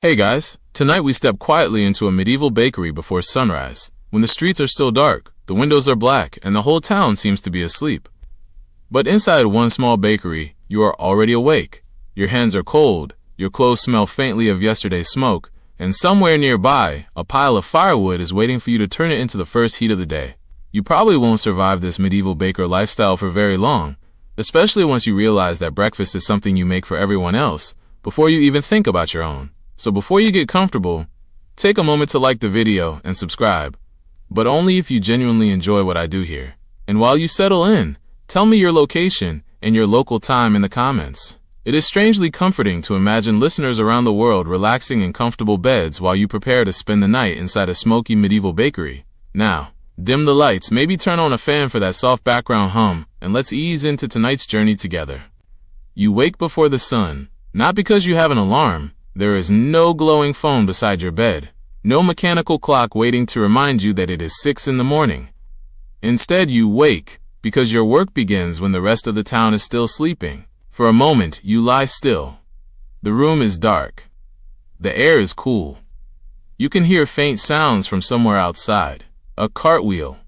Hey guys, tonight we step quietly into a medieval bakery before sunrise, when the streets are still dark, the windows are black, and the whole town seems to be asleep. But inside one small bakery, you are already awake. Your hands are cold, your clothes smell faintly of yesterday's smoke, and somewhere nearby, a pile of firewood is waiting for you to turn it into the first heat of the day. You probably won't survive this medieval baker lifestyle for very long, especially once you realize that breakfast is something you make for everyone else, before you even think about your own. So before you get comfortable, take a moment to like the video and subscribe, but only if you genuinely enjoy what I do here. And while you settle in, tell me your location and your local time in the comments. It is strangely comforting to imagine listeners around the world relaxing in comfortable beds while you prepare to spend the night inside a smoky medieval bakery. Now, dim the lights, maybe turn on a fan for that soft background hum, and let's ease into tonight's journey together. You wake before the sun, not because you have an alarm. There is no glowing phone beside your bed, no mechanical clock waiting to remind you that it is 6 in the morning. Instead, you wake because your work begins when the rest of the town is still sleeping. For a moment, you lie still. The room is dark. The air is cool. You can hear faint sounds from somewhere outside. A cartwheel.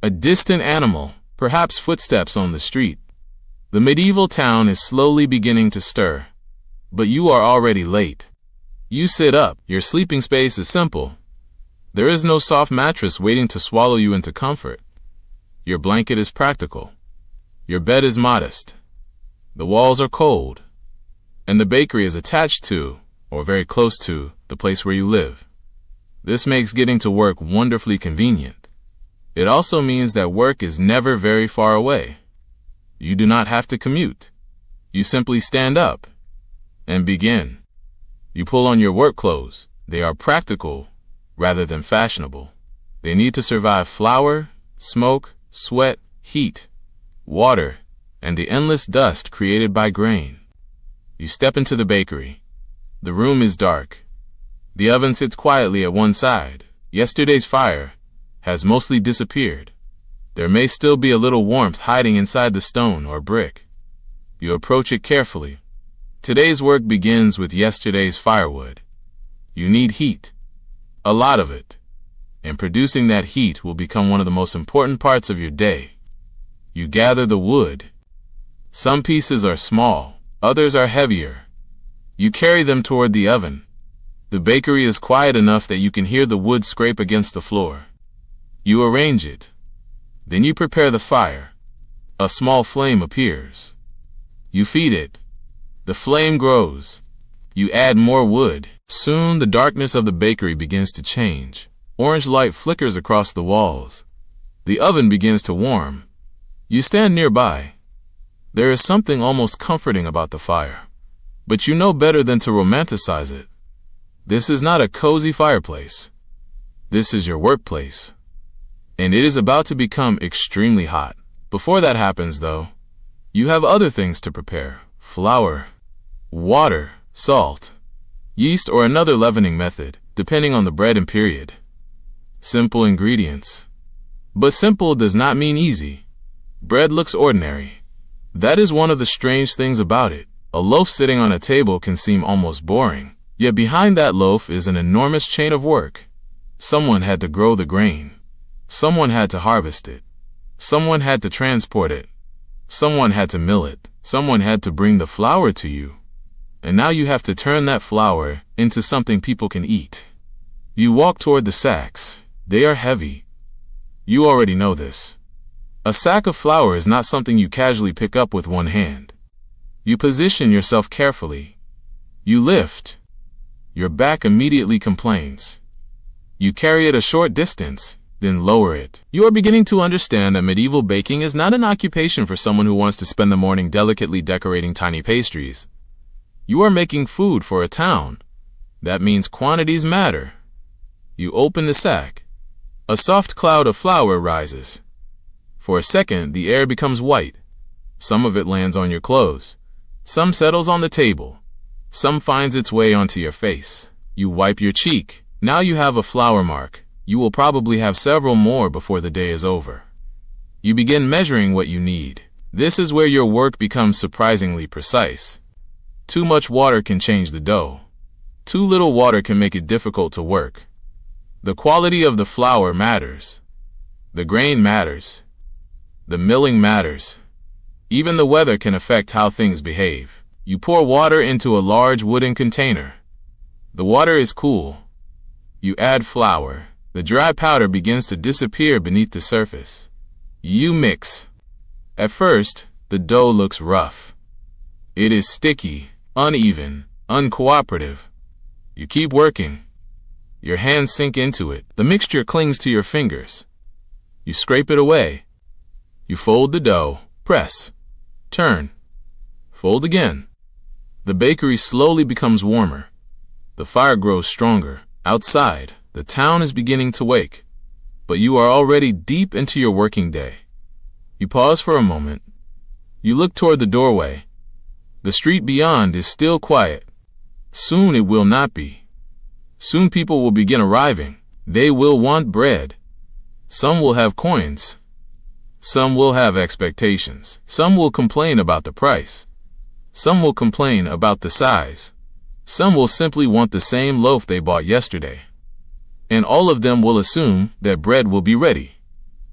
A distant animal, perhaps footsteps on the street. The medieval town is slowly beginning to stir. But you are already late. You sit up. Your sleeping space is simple. There is no soft mattress waiting to swallow you into comfort. Your blanket is practical. Your bed is modest. The walls are cold. And the bakery is attached to, or very close to, the place where you live. This makes getting to work wonderfully convenient. It also means that work is never very far away. You do not have to commute. You simply stand up and begin. You pull on your work clothes. They are practical rather than fashionable. They need to survive flour, smoke, sweat, heat, water, and the endless dust created by grain. You step into the bakery. The room is dark. The oven sits quietly at one side. Yesterday's fire has mostly disappeared. There may still be a little warmth hiding inside the stone or brick. You approach it carefully. Today's work begins with yesterday's firewood. You need heat, a lot of it, and producing that heat will become one of the most important parts of your day. You gather the wood. Some pieces are small, others are heavier. You carry them toward the oven. The bakery is quiet enough that you can hear the wood scrape against the floor. You arrange it. Then you prepare the fire. A small flame appears. You feed it. The flame grows. You add more wood. Soon the darkness of the bakery begins to change. Orange light flickers across the walls. The oven begins to warm. You stand nearby. There is something almost comforting about the fire. But you know better than to romanticize it. This is not a cozy fireplace. This is your workplace. And it is about to become extremely hot. Before that happens, though, you have other things to prepare. Flour, water, salt, yeast, or another leavening method, depending on the bread and period. Simple ingredients. But simple does not mean easy. Bread looks ordinary. That is one of the strange things about it. A loaf sitting on a table can seem almost boring. Yet behind that loaf is an enormous chain of work. Someone had to grow the grain. Someone had to harvest it. Someone had to transport it. Someone had to mill it. Someone had to bring the flour to you. And now you have to turn that flour into something people can eat. You walk toward the sacks. They are heavy. You already know this. A sack of flour is not something you casually pick up with one hand. You position yourself carefully. You lift. Your back immediately complains. You carry it a short distance, then lower it. You are beginning to understand that medieval baking is not an occupation for someone who wants to spend the morning delicately decorating tiny pastries. You are making food for a town. That means quantities matter. You open the sack. A soft cloud of flour rises. For a second, the air becomes white. Some of it lands on your clothes. Some settles on the table. Some finds its way onto your face. You wipe your cheek. Now you have a flour mark. You will probably have several more before the day is over. You begin measuring what you need. This is where your work becomes surprisingly precise. Too much water can change the dough. Too little water can make it difficult to work. The quality of the flour matters. The grain matters. The milling matters. Even the weather can affect how things behave. You pour water into a large wooden container. The water is cool. You add flour. The dry powder begins to disappear beneath the surface. You mix. At first, the dough looks rough. It is sticky, uneven, uncooperative. You keep working. Your hands sink into it. The mixture clings to your fingers. You scrape it away. You fold the dough, press, turn, fold again. The bakery slowly becomes warmer. The fire grows stronger. Outside, the town is beginning to wake, but you are already deep into your working day. You pause for a moment. You look toward the doorway. The street beyond is still quiet. Soon it will not be. Soon people will begin arriving. They will want bread. Some will have coins. Some will have expectations. Some will complain about the price. Some will complain about the size. Some will simply want the same loaf they bought yesterday. And all of them will assume that bread will be ready.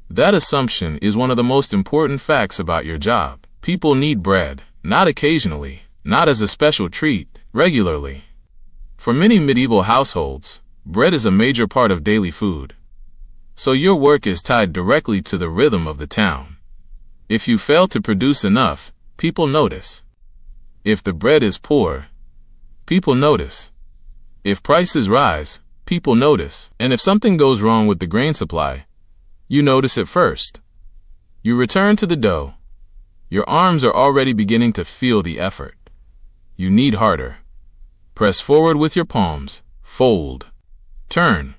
That assumption is one of the most important facts about your job. People need bread, not occasionally, not as a special treat, regularly. For many medieval households, bread is a major part of daily food. So your work is tied directly to the rhythm of the town. If you fail to produce enough, people notice. If the bread is poor, people notice. If prices rise, people notice. And if something goes wrong with the grain supply, you notice it first. You return to the dough. Your arms are already beginning to feel the effort. You knead harder. Press forward with your palms. Fold. Turn.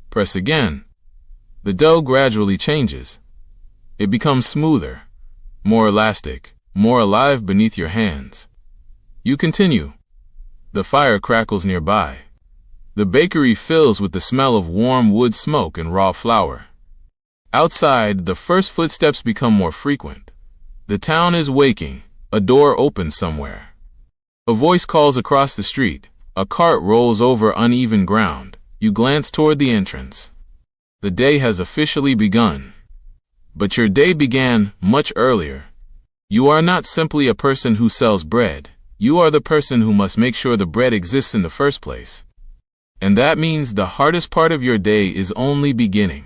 Press again. The dough gradually changes. It becomes smoother, more elastic, more alive beneath your hands. You continue. The fire crackles nearby. The bakery fills with the smell of warm wood smoke and raw flour. Outside, the first footsteps become more frequent. The town is waking. A door opens somewhere. A voice calls across the street. A cart rolls over uneven ground. You glance toward the entrance. The day has officially begun. But your day began much earlier. You are not simply a person who sells bread. You are the person who must make sure the bread exists in the first place. And that means the hardest part of your day is only beginning.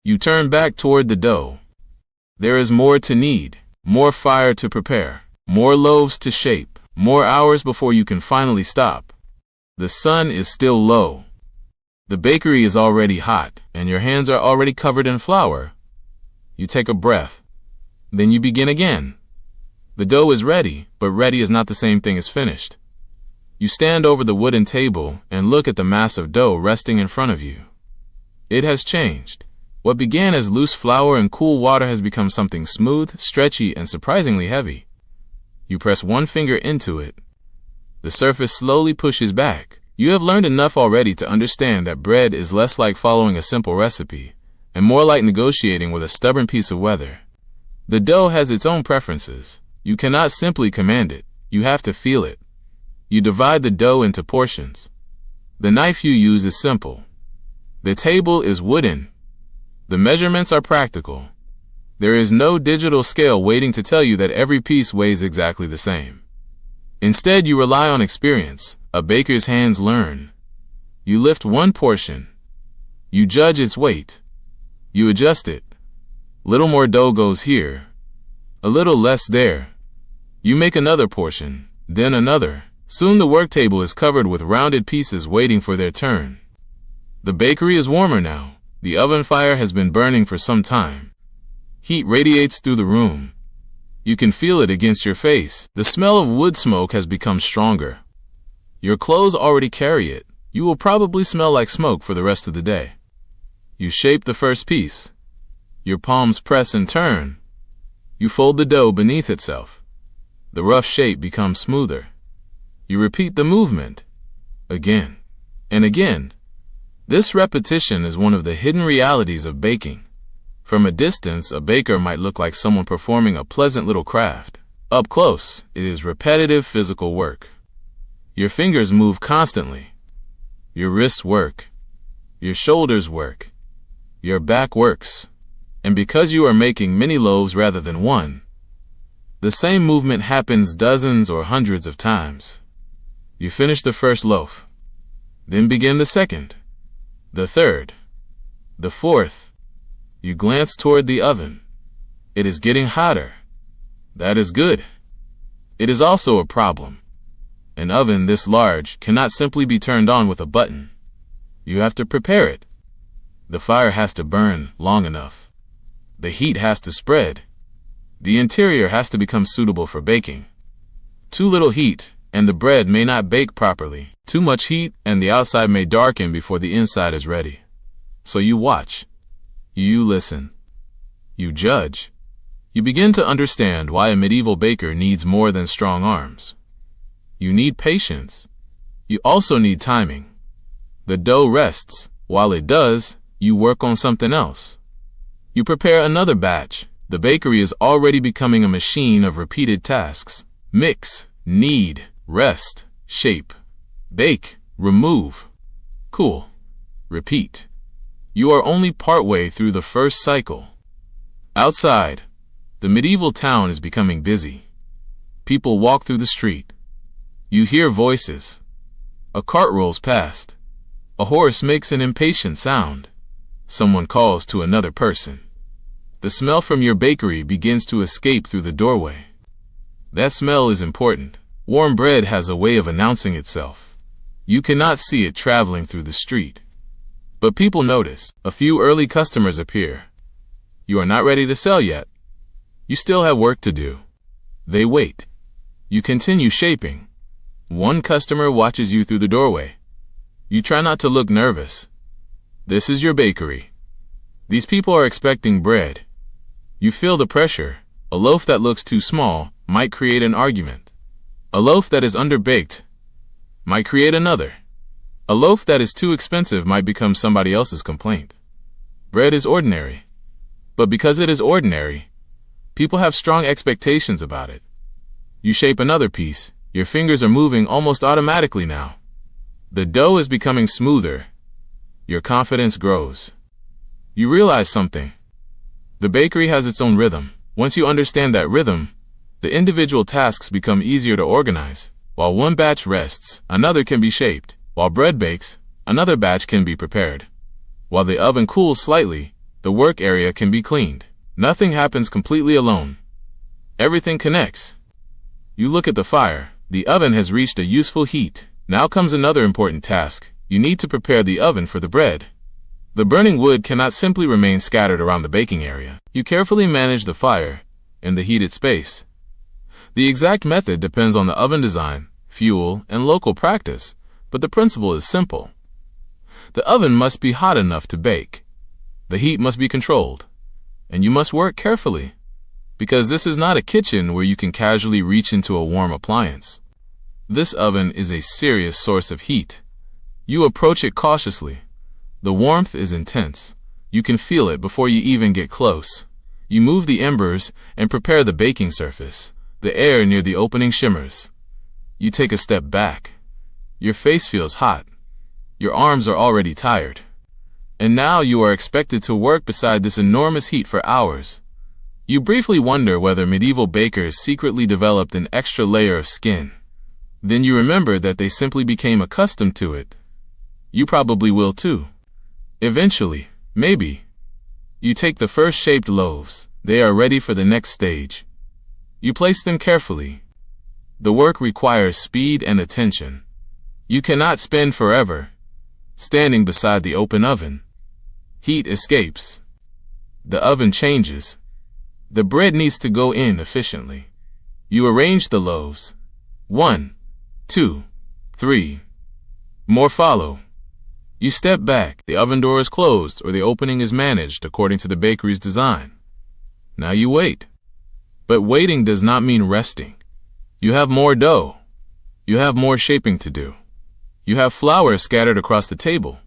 You turn back toward the dough. There is more to knead, more fire to prepare, more loaves to shape, more hours before you can finally stop. The sun is still low. The bakery is already hot, and your hands are already covered in flour. You take a breath. Then you begin again. The dough is ready, but ready is not the same thing as finished. You stand over the wooden table and look at the mass of dough resting in front of you. It has changed. What began as loose flour and cool water has become something smooth, stretchy, and surprisingly heavy. You press one finger into it. The surface slowly pushes back. You have learned enough already to understand that bread is less like following a simple recipe, and more like negotiating with a stubborn piece of weather. The dough has its own preferences. You cannot simply command it. You have to feel it. You divide the dough into portions. The knife you use is simple. The table is wooden. The measurements are practical. There is no digital scale waiting to tell you that every piece weighs exactly the same. Instead, you rely on experience. A baker's hands learn. You lift one portion. You judge its weight. You adjust it. Little more dough goes here. A little less there. You make another portion, then another. Soon the work table is covered with rounded pieces waiting for their turn. The bakery is warmer now. The oven fire has been burning for some time. Heat radiates through the room. You can feel it against your face. The smell of wood smoke has become stronger. Your clothes already carry it. You will probably smell like smoke for the rest of the day. You shape the first piece. Your palms press and turn. You fold the dough beneath itself. The rough shape becomes smoother. You repeat the movement. Again and again. This repetition is one of the hidden realities of baking. From a distance, a baker might look like someone performing a pleasant little craft. Up close, it is repetitive physical work. Your fingers move constantly. Your wrists work. Your shoulders work. Your back works. And because you are making many loaves rather than one, the same movement happens dozens or hundreds of times. You finish the first loaf. Then begin the second, the third, the fourth. You glance toward the oven. It is getting hotter. That is good. It is also a problem. An oven this large cannot simply be turned on with a button. You have to prepare it. The fire has to burn long enough. The heat has to spread. The interior has to become suitable for baking. Too little heat, and the bread may not bake properly. Too much heat, and the outside may darken before the inside is ready. So you watch. You listen. You judge. You begin to understand why a medieval baker needs more than strong arms. You need patience. You also need timing. The dough rests. While it does, you work on something else. You prepare another batch. The bakery is already becoming a machine of repeated tasks. Mix, knead, rest, shape, bake, remove, cool, repeat. You are only partway through the first cycle. Outside, the medieval town is becoming busy. People walk through the street. You hear voices. A cart rolls past. A horse makes an impatient sound. Someone calls to another person. The smell from your bakery begins to escape through the doorway. That smell is important. Warm bread has a way of announcing itself. You cannot see it traveling through the street. But people notice. A few early customers appear. You are not ready to sell yet. You still have work to do. They wait. You continue shaping. One customer watches you through the doorway. You try not to look nervous. This is your bakery. These people are expecting bread. You feel the pressure. A loaf that looks too small might create an argument. A loaf that is underbaked might create another. A loaf that is too expensive might become somebody else's complaint. Bread is ordinary. But because it is ordinary, people have strong expectations about it. You shape another piece. Your fingers are moving almost automatically now. The dough is becoming smoother. Your confidence grows. You realize something. The bakery has its own rhythm. Once you understand that rhythm, the individual tasks become easier to organize. While one batch rests, another can be shaped. While bread bakes, another batch can be prepared. While the oven cools slightly, the work area can be cleaned. Nothing happens completely alone. Everything connects. You look at the fire. The oven has reached a useful heat. Now comes another important task. You need to prepare the oven for the bread. The burning wood cannot simply remain scattered around the baking area. You carefully manage the fire in the heated space. The exact method depends on the oven design, fuel, and local practice, but the principle is simple. The oven must be hot enough to bake. The heat must be controlled. And you must work carefully, because this is not a kitchen where you can casually reach into a warm appliance. This oven is a serious source of heat. You approach it cautiously. The warmth is intense. You can feel it before you even get close. You move the embers and prepare the baking surface. The air near the opening shimmers. You take a step back. Your face feels hot. Your arms are already tired. And now you are expected to work beside this enormous heat for hours. You briefly wonder whether medieval bakers secretly developed an extra layer of skin. Then you remember that they simply became accustomed to it. You probably will too. Eventually, maybe. You take the first shaped loaves. They are ready for the next stage. You place them carefully. The work requires speed and attention. You cannot spend forever standing beside the open oven. Heat escapes. The oven changes. The bread needs to go in efficiently. You arrange the loaves. 1, 2, 3. More follow. You step back. The oven door is closed or the opening is managed according to the bakery's design. Now you wait. But waiting does not mean resting. You have more dough. You have more shaping to do. You have flour scattered across the table.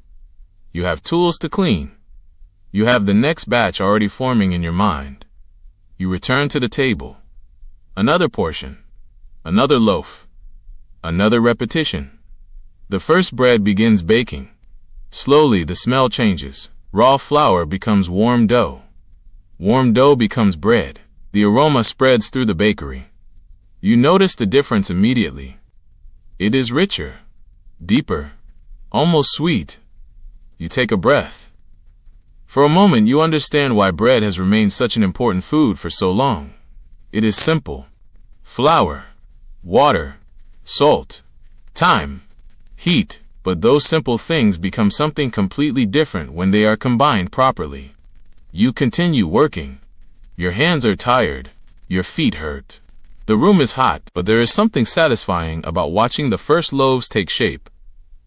You have tools to clean. You have the next batch already forming in your mind. You return to the table. Another portion. Another loaf. Another repetition. The first bread begins baking. Slowly, the smell changes. Raw flour becomes warm dough. Warm dough becomes bread. The aroma spreads through the bakery. You notice the difference immediately. It is richer, deeper, almost sweet. You take a breath. For a moment, you understand why bread has remained such an important food for so long. It is simple. Flour, water, salt, time, heat. But those simple things become something completely different when they are combined properly. You continue working. Your hands are tired. Your feet hurt. The room is hot, but there is something satisfying about watching the first loaves take shape.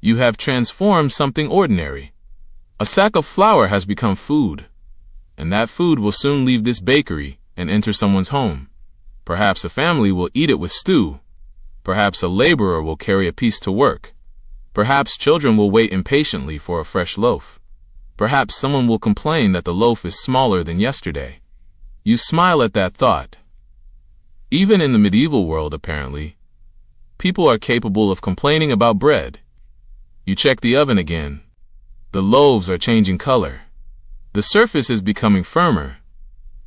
You have transformed something ordinary. A sack of flour has become food, and that food will soon leave this bakery and enter someone's home. Perhaps a family will eat it with stew. Perhaps a laborer will carry a piece to work. Perhaps children will wait impatiently for a fresh loaf. Perhaps someone will complain that the loaf is smaller than yesterday. You smile at that thought. Even in the medieval world, apparently, people are capable of complaining about bread. You check the oven again. The loaves are changing color. The surface is becoming firmer.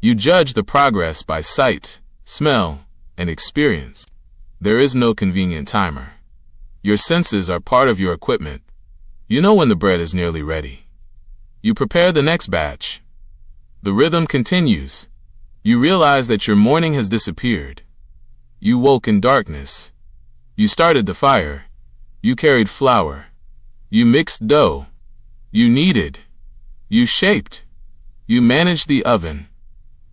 You judge the progress by sight, smell, and experience. There is no convenient timer. Your senses are part of your equipment. You know when the bread is nearly ready. You prepare the next batch. The rhythm continues. You realize that your morning has disappeared. You woke in darkness. You started the fire. You carried flour. You mixed dough. You kneaded. You shaped. You managed the oven.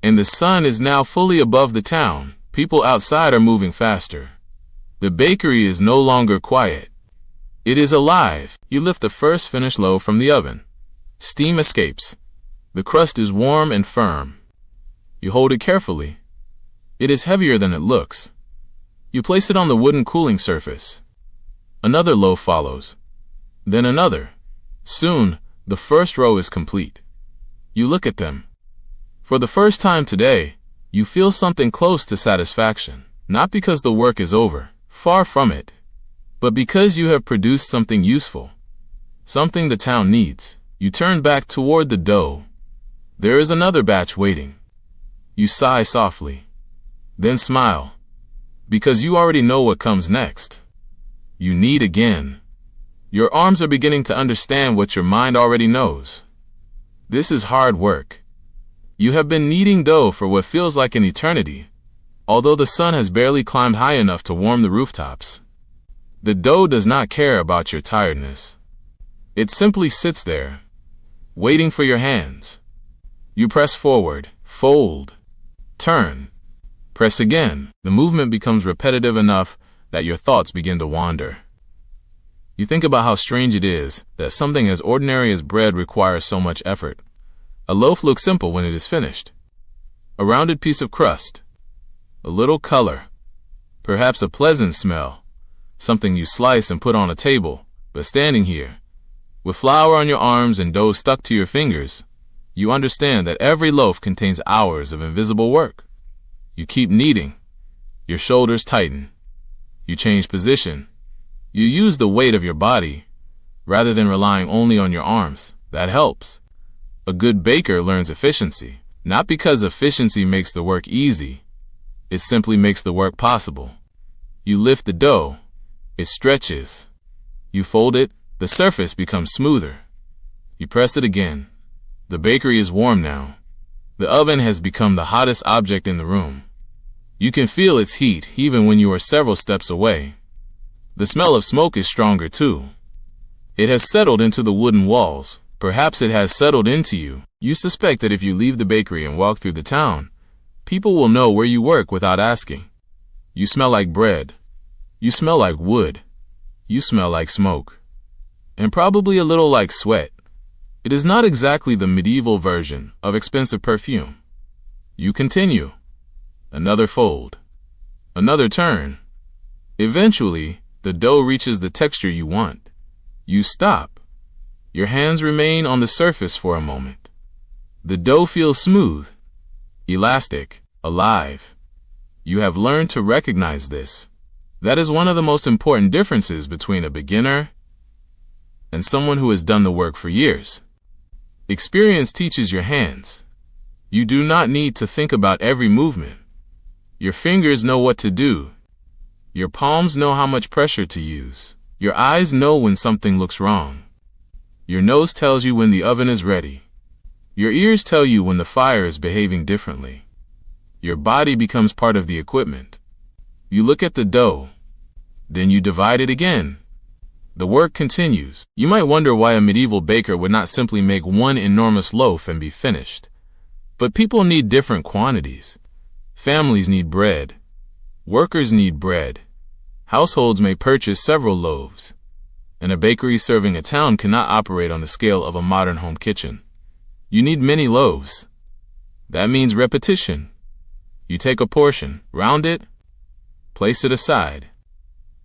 And the sun is now fully above the town. People outside are moving faster. The bakery is no longer quiet. It is alive. You lift the first finished loaf from the oven. Steam escapes. The crust is warm and firm. You hold it carefully. It is heavier than it looks. You place it on the wooden cooling surface. Another loaf follows. Then another. Soon, the first row is complete. You look at them. For the first time today, you feel something close to satisfaction. Not because the work is over. Far from it, but because you have produced something useful, something the town needs. You turn back toward the dough. There is another batch waiting. You sigh softly, then smile, because you already know what comes next. You knead again. Your arms are beginning to understand what your mind already knows. This is hard work. You have been kneading dough for what feels like an eternity. Although the sun has barely climbed high enough to warm the rooftops. The dough does not care about your tiredness. It simply sits there, waiting for your hands. You press forward, fold, turn, press again. The movement becomes repetitive enough that your thoughts begin to wander. You think about how strange it is that something as ordinary as bread requires so much effort. A loaf looks simple when it is finished. A rounded piece of crust. A little color, perhaps a pleasant smell, something you slice and put on a table. But standing here, with flour on your arms and dough stuck to your fingers, you understand that every loaf contains hours of invisible work. You keep kneading. Your shoulders tighten. You change position. You use the weight of your body, rather than relying only on your arms. That helps. A good baker learns efficiency, not because efficiency makes the work easy. It simply makes the work possible. You lift the dough. It stretches. You fold it. The surface becomes smoother. You press it again. The bakery is warm now. The oven has become the hottest object in the room. You can feel its heat even when you are several steps away. The smell of smoke is stronger too. It has settled into the wooden walls. Perhaps it has settled into you. You suspect that if you leave the bakery and walk through the town, people will know where you work without asking. You smell like bread. You smell like wood. You smell like smoke. And probably a little like sweat. It is not exactly the medieval version of expensive perfume. You continue. Another fold. Another turn. Eventually, the dough reaches the texture you want. You stop. Your hands remain on the surface for a moment. The dough feels smooth, elastic, alive. You have learned to recognize this. That is one of the most important differences between a beginner and someone who has done the work for years. Experience teaches your hands. You do not need to think about every movement. Your fingers know what to do. Your palms know how much pressure to use. Your eyes know when something looks wrong. Your nose tells you when the oven is ready. Your ears tell you when the fire is behaving differently. Your body becomes part of the equipment. You look at the dough. Then you divide it again. The work continues. You might wonder why a medieval baker would not simply make one enormous loaf and be finished. But people need different quantities. Families need bread. Workers need bread. Households may purchase several loaves. And a bakery serving a town cannot operate on the scale of a modern home kitchen. You need many loaves. That means repetition. You take a portion, round it, place it aside.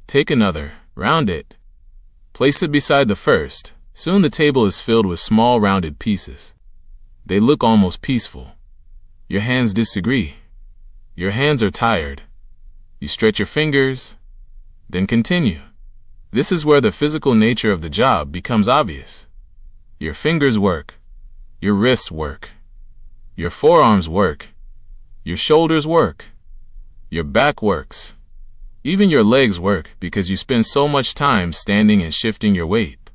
Take another, round it. Place it beside the first. Soon the table is filled with small rounded pieces. They look almost peaceful. Your hands disagree. Your hands are tired. You stretch your fingers, then continue. This is where the physical nature of the job becomes obvious. Your fingers work. Your wrists work. Your forearms work. Your shoulders work. Your back works. Even your legs work because you spend so much time standing and shifting your weight.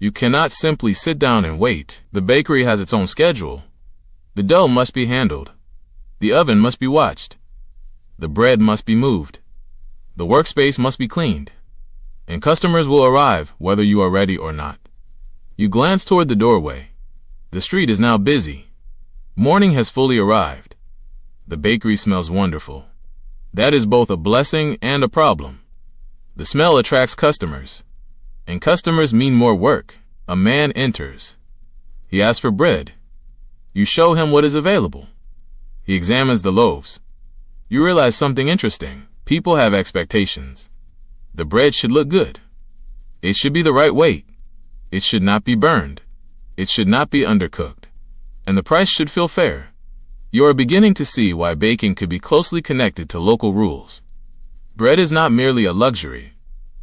You cannot simply sit down and wait. The bakery has its own schedule. The dough must be handled. The oven must be watched. The bread must be moved. The workspace must be cleaned. And customers will arrive whether you are ready or not. You glance toward the doorway. The street is now busy. Morning has fully arrived. The bakery smells wonderful. That is both a blessing and a problem. The smell attracts customers. And customers mean more work. A man enters. He asks for bread. You show him what is available. He examines the loaves. You realize something interesting. People have expectations. The bread should look good. It should be the right weight. It should not be burned. It should not be undercooked. And the price should feel fair. You are beginning to see why baking could be closely connected to local rules. Bread is not merely a luxury.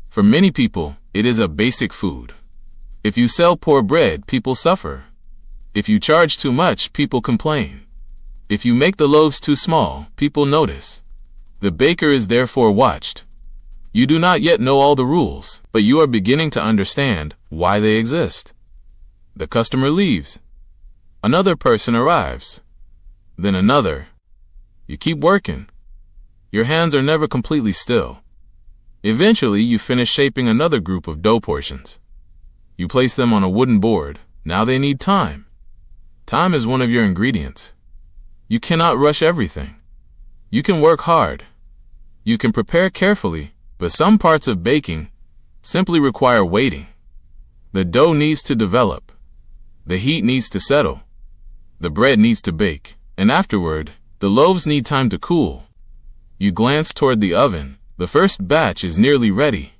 For many people, it is a basic food. If you sell poor bread, people suffer. If you charge too much, people complain. If you make the loaves too small, people notice. The baker is therefore watched. You do not yet know all the rules, but you are beginning to understand why they exist. The customer leaves. Another person arrives. Then another. You keep working. Your hands are never completely still. Eventually, you finish shaping another group of dough portions. You place them on a wooden board. Now they need time. Time is one of your ingredients. You cannot rush everything. You can work hard. You can prepare carefully, but some parts of baking simply require waiting. The dough needs to develop. The heat needs to settle. The bread needs to bake. And afterward, the loaves need time to cool. You glance toward the oven. The first batch is nearly ready.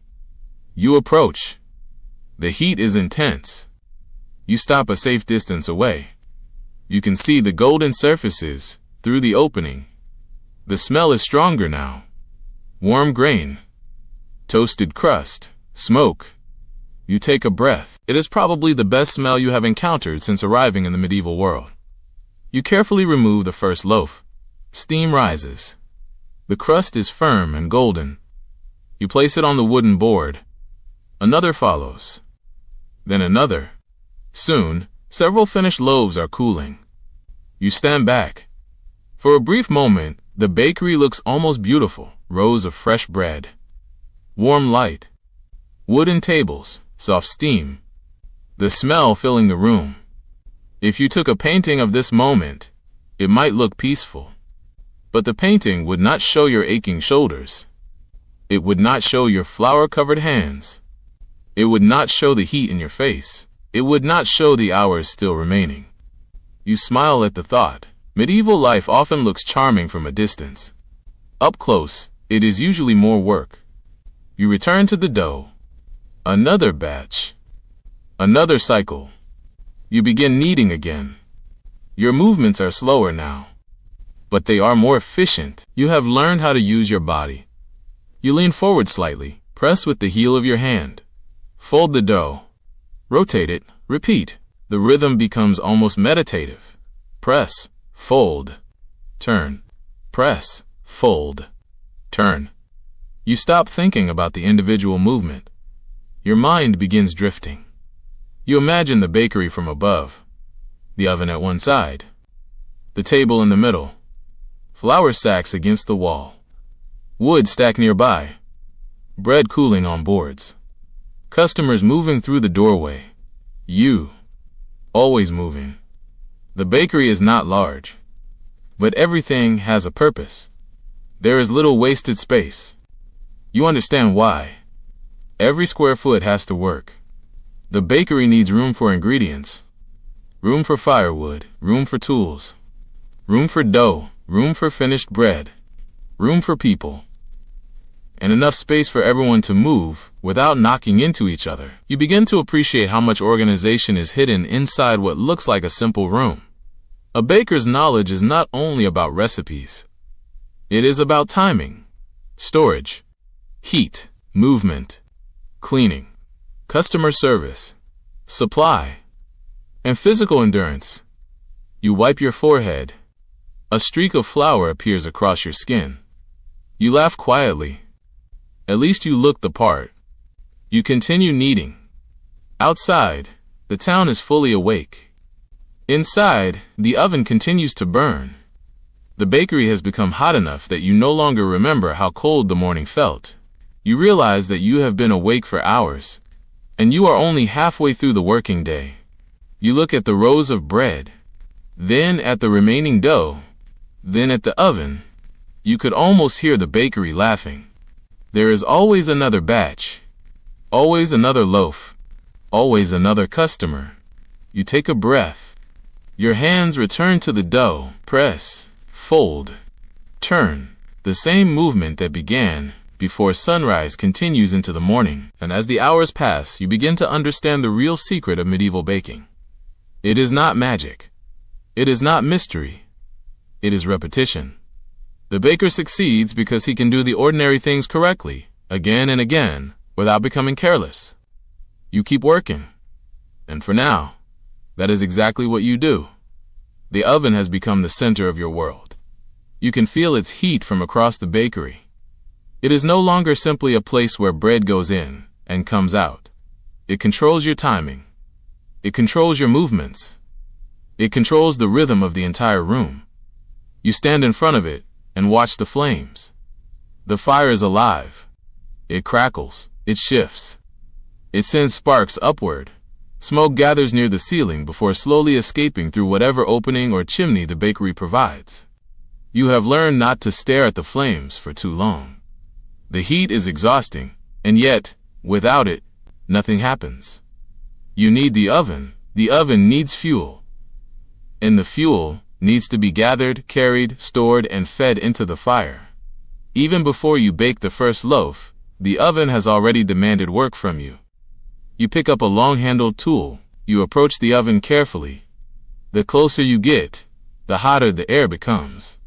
You approach. The heat is intense. You stop a safe distance away. You can see the golden surfaces through the opening. The smell is stronger now. Warm grain. Toasted crust. Smoke. You take a breath. It is probably the best smell you have encountered since arriving in the medieval world. You carefully remove the first loaf. Steam rises. The crust is firm and golden. You place it on the wooden board. Another follows. Then another. Soon, several finished loaves are cooling. You stand back. For a brief moment, the bakery looks almost beautiful. Rows of fresh bread. Warm light. Wooden tables. Soft steam. The smell filling the room. If you took a painting of this moment, it might look peaceful. But the painting would not show your aching shoulders. It would not show your flour-covered hands. It would not show the heat in your face. It would not show the hours still remaining. You smile at the thought. Medieval life often looks charming from a distance. Up close, it is usually more work. You return to the dough. Another batch. Another cycle. You begin kneading again. Your movements are slower now, but they are more efficient. You have learned how to use your body. You lean forward slightly, press with the heel of your hand. Fold the dough. Rotate it, repeat. The rhythm becomes almost meditative. Press, fold, turn. Press, fold, turn. You stop thinking about the individual movement. Your mind begins drifting. You imagine the bakery from above, the oven at one side, the table in the middle, flour sacks against the wall, wood stacked nearby, bread cooling on boards, customers moving through the doorway, you, always moving. The bakery is not large, but everything has a purpose. There is little wasted space. You understand why. Every square foot has to work. The bakery needs room for ingredients, room for firewood, room for tools, room for dough, room for finished bread, room for people, and enough space for everyone to move without knocking into each other. You begin to appreciate how much organization is hidden inside what looks like a simple room. A baker's knowledge is not only about recipes. It is about timing, storage, heat, movement, cleaning, customer service, supply, and physical endurance. You wipe your forehead. A streak of flour appears across your skin. You laugh quietly. At least you look the part. You continue kneading. Outside, the town is fully awake. Inside, the oven continues to burn. The bakery has become hot enough that you no longer remember how cold the morning felt. You realize that you have been awake for hours, and you are only halfway through the working day. You look at the rows of bread, then at the remaining dough, then at the oven. You could almost hear the bakery laughing. There is always another batch, always another loaf, always another customer. You take a breath. Your hands return to the dough. Press, fold, turn. The same movement that began before sunrise continues into the morning, and as the hours pass, you begin to understand the real secret of medieval baking. It is not magic. It is not mystery. It is repetition. The baker succeeds because he can do the ordinary things correctly, again and again, without becoming careless. You keep working. And for now, that is exactly what you do. The oven has become the center of your world. You can feel its heat from across the bakery. It is no longer simply a place where bread goes in and comes out. It controls your timing. It controls your movements. It controls the rhythm of the entire room. You stand in front of it and watch the flames. The fire is alive. It crackles. It shifts. It sends sparks upward. Smoke gathers near the ceiling before slowly escaping through whatever opening or chimney the bakery provides. You have learned not to stare at the flames for too long. The heat is exhausting, and yet, without it, nothing happens. You need the oven. The oven needs fuel. And the fuel needs to be gathered, carried, stored, and fed into the fire. Even before you bake the first loaf, the oven has already demanded work from you. You pick up a long-handled tool. You approach the oven carefully. The closer you get, the hotter the air becomes.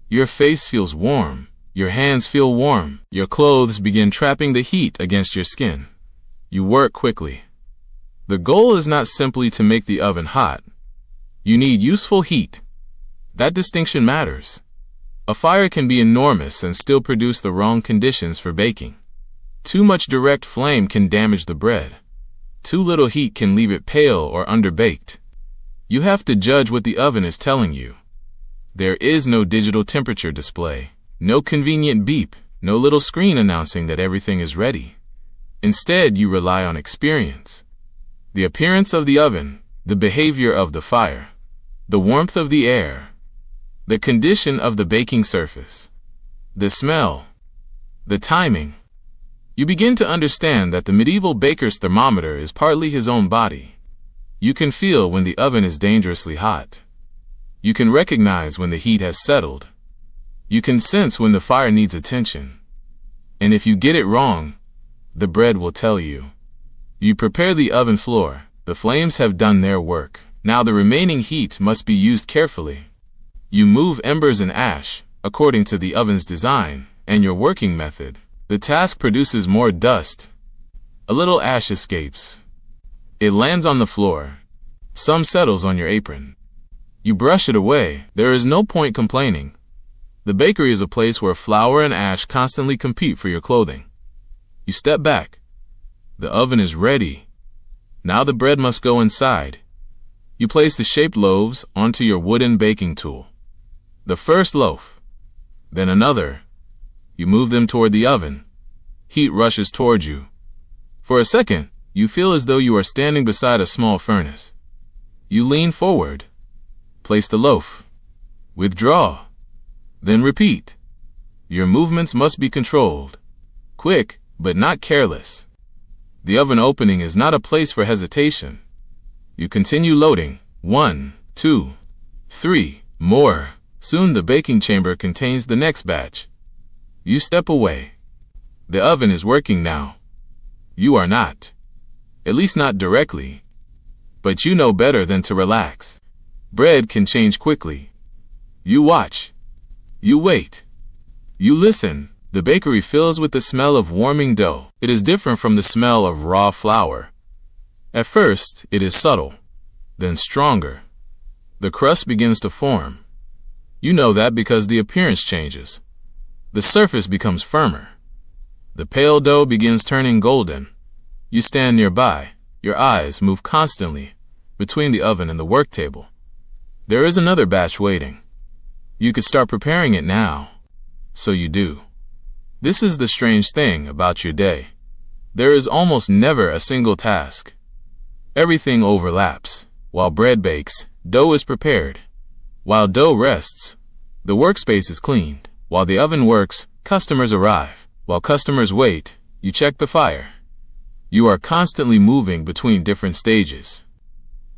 Your face feels warm. Your hands feel warm. Your clothes begin trapping the heat against your skin. You work quickly. The goal is not simply to make the oven hot. You need useful heat. That distinction matters. A fire can be enormous and still produce the wrong conditions for baking. Too much direct flame can damage the bread. Too little heat can leave it pale or underbaked. You have to judge what the oven is telling you. There is no digital temperature display. No convenient beep, no little screen announcing that everything is ready. Instead, you rely on experience. The appearance of the oven, the behavior of the fire, the warmth of the air, the condition of the baking surface, the smell, the timing. You begin to understand that the medieval baker's thermometer is partly his own body. You can feel when the oven is dangerously hot. You can recognize when the heat has settled. You can sense when the fire needs attention. And if you get it wrong, the bread will tell you. You prepare the oven floor. The flames have done their work. Now the remaining heat must be used carefully. You move embers and ash, according to the oven's design and your working method. The task produces more dust. A little ash escapes. It lands on the floor. Some settles on your apron. You brush it away. There is no point complaining. The bakery is a place where flour and ash constantly compete for your clothing. You step back. The oven is ready. Now the bread must go inside. You place the shaped loaves onto your wooden baking tool. The first loaf, then another. You move them toward the oven. Heat rushes toward you. For a second, you feel as though you are standing beside a small furnace. You lean forward. Place the loaf. Withdraw. Then repeat. Your movements must be controlled. Quick, but not careless. The oven opening is not a place for hesitation. You continue loading. 1, 2, 3, more. Soon the baking chamber contains the next batch. You step away. The oven is working now. You are not. At least not directly. But you know better than to relax. Bread can change quickly. You watch. You wait. You listen. The bakery fills with the smell of warming dough. It is different from the smell of raw flour. At first, it is subtle, then stronger. The crust begins to form. You know that because the appearance changes. The surface becomes firmer. The pale dough begins turning golden. You stand nearby. Your eyes move constantly between the oven and the work table. There is another batch waiting. You could start preparing it now. So you do. This is the strange thing about your day. There is almost never a single task. Everything overlaps. While bread bakes, dough is prepared. While dough rests, the workspace is cleaned. While the oven works, customers arrive. While customers wait, you check the fire. You are constantly moving between different stages.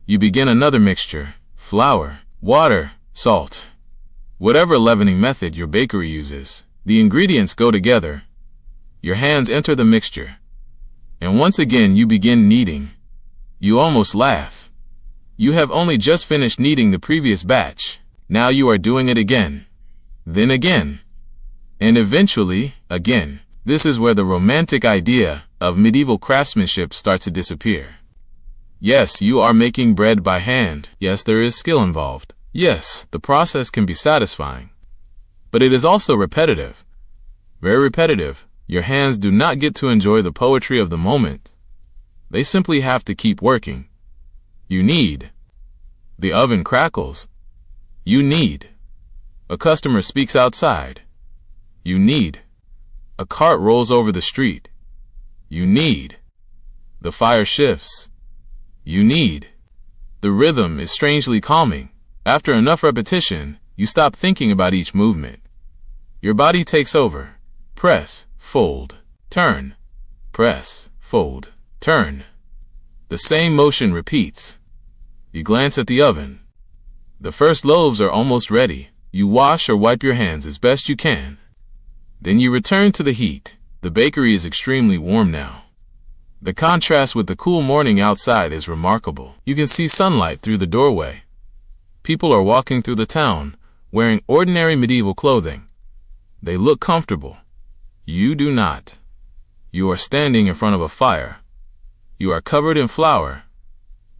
You begin another mixture: flour, water, salt. Whatever leavening method your bakery uses, the ingredients go together. Your hands enter the mixture. And once again you begin kneading. You almost laugh. You have only just finished kneading the previous batch. Now you are doing it again. Then again. And eventually, again. This is where the romantic idea of medieval craftsmanship starts to disappear. Yes, you are making bread by hand. Yes, there is skill involved. Yes, the process can be satisfying. But it is also repetitive. Very repetitive. Your hands do not get to enjoy the poetry of the moment. They simply have to keep working. You knead. The oven crackles. You knead. A customer speaks outside. You knead. A cart rolls over the street. You knead. The fire shifts. You knead. The rhythm is strangely calming. After enough repetition, you stop thinking about each movement. Your body takes over. Press, fold, turn. Press, fold, turn. The same motion repeats. You glance at the oven. The first loaves are almost ready. You wash or wipe your hands as best you can. Then you return to the heat. The bakery is extremely warm now. The contrast with the cool morning outside is remarkable. You can see sunlight through the doorway. People are walking through the town, wearing ordinary medieval clothing. They look comfortable. You do not. You are standing in front of a fire. You are covered in flour.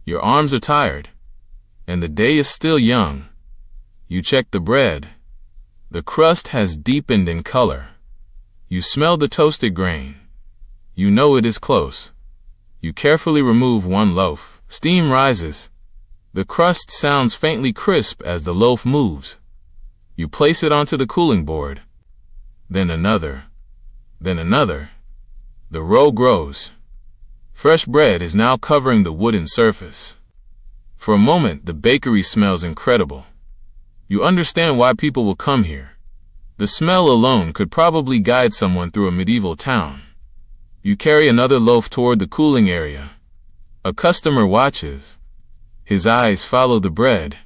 Your arms are tired. And the day is still young. You check the bread. The crust has deepened in color. You smell the toasted grain. You know it is close. You carefully remove one loaf. Steam rises. The crust sounds faintly crisp as the loaf moves. You place it onto the cooling board. Then another. Then another. The row grows. Fresh bread is now covering the wooden surface. For a moment, the bakery smells incredible. You understand why people will come here. The smell alone could probably guide someone through a medieval town. You carry another loaf toward the cooling area. A customer watches. His eyes follow the bread.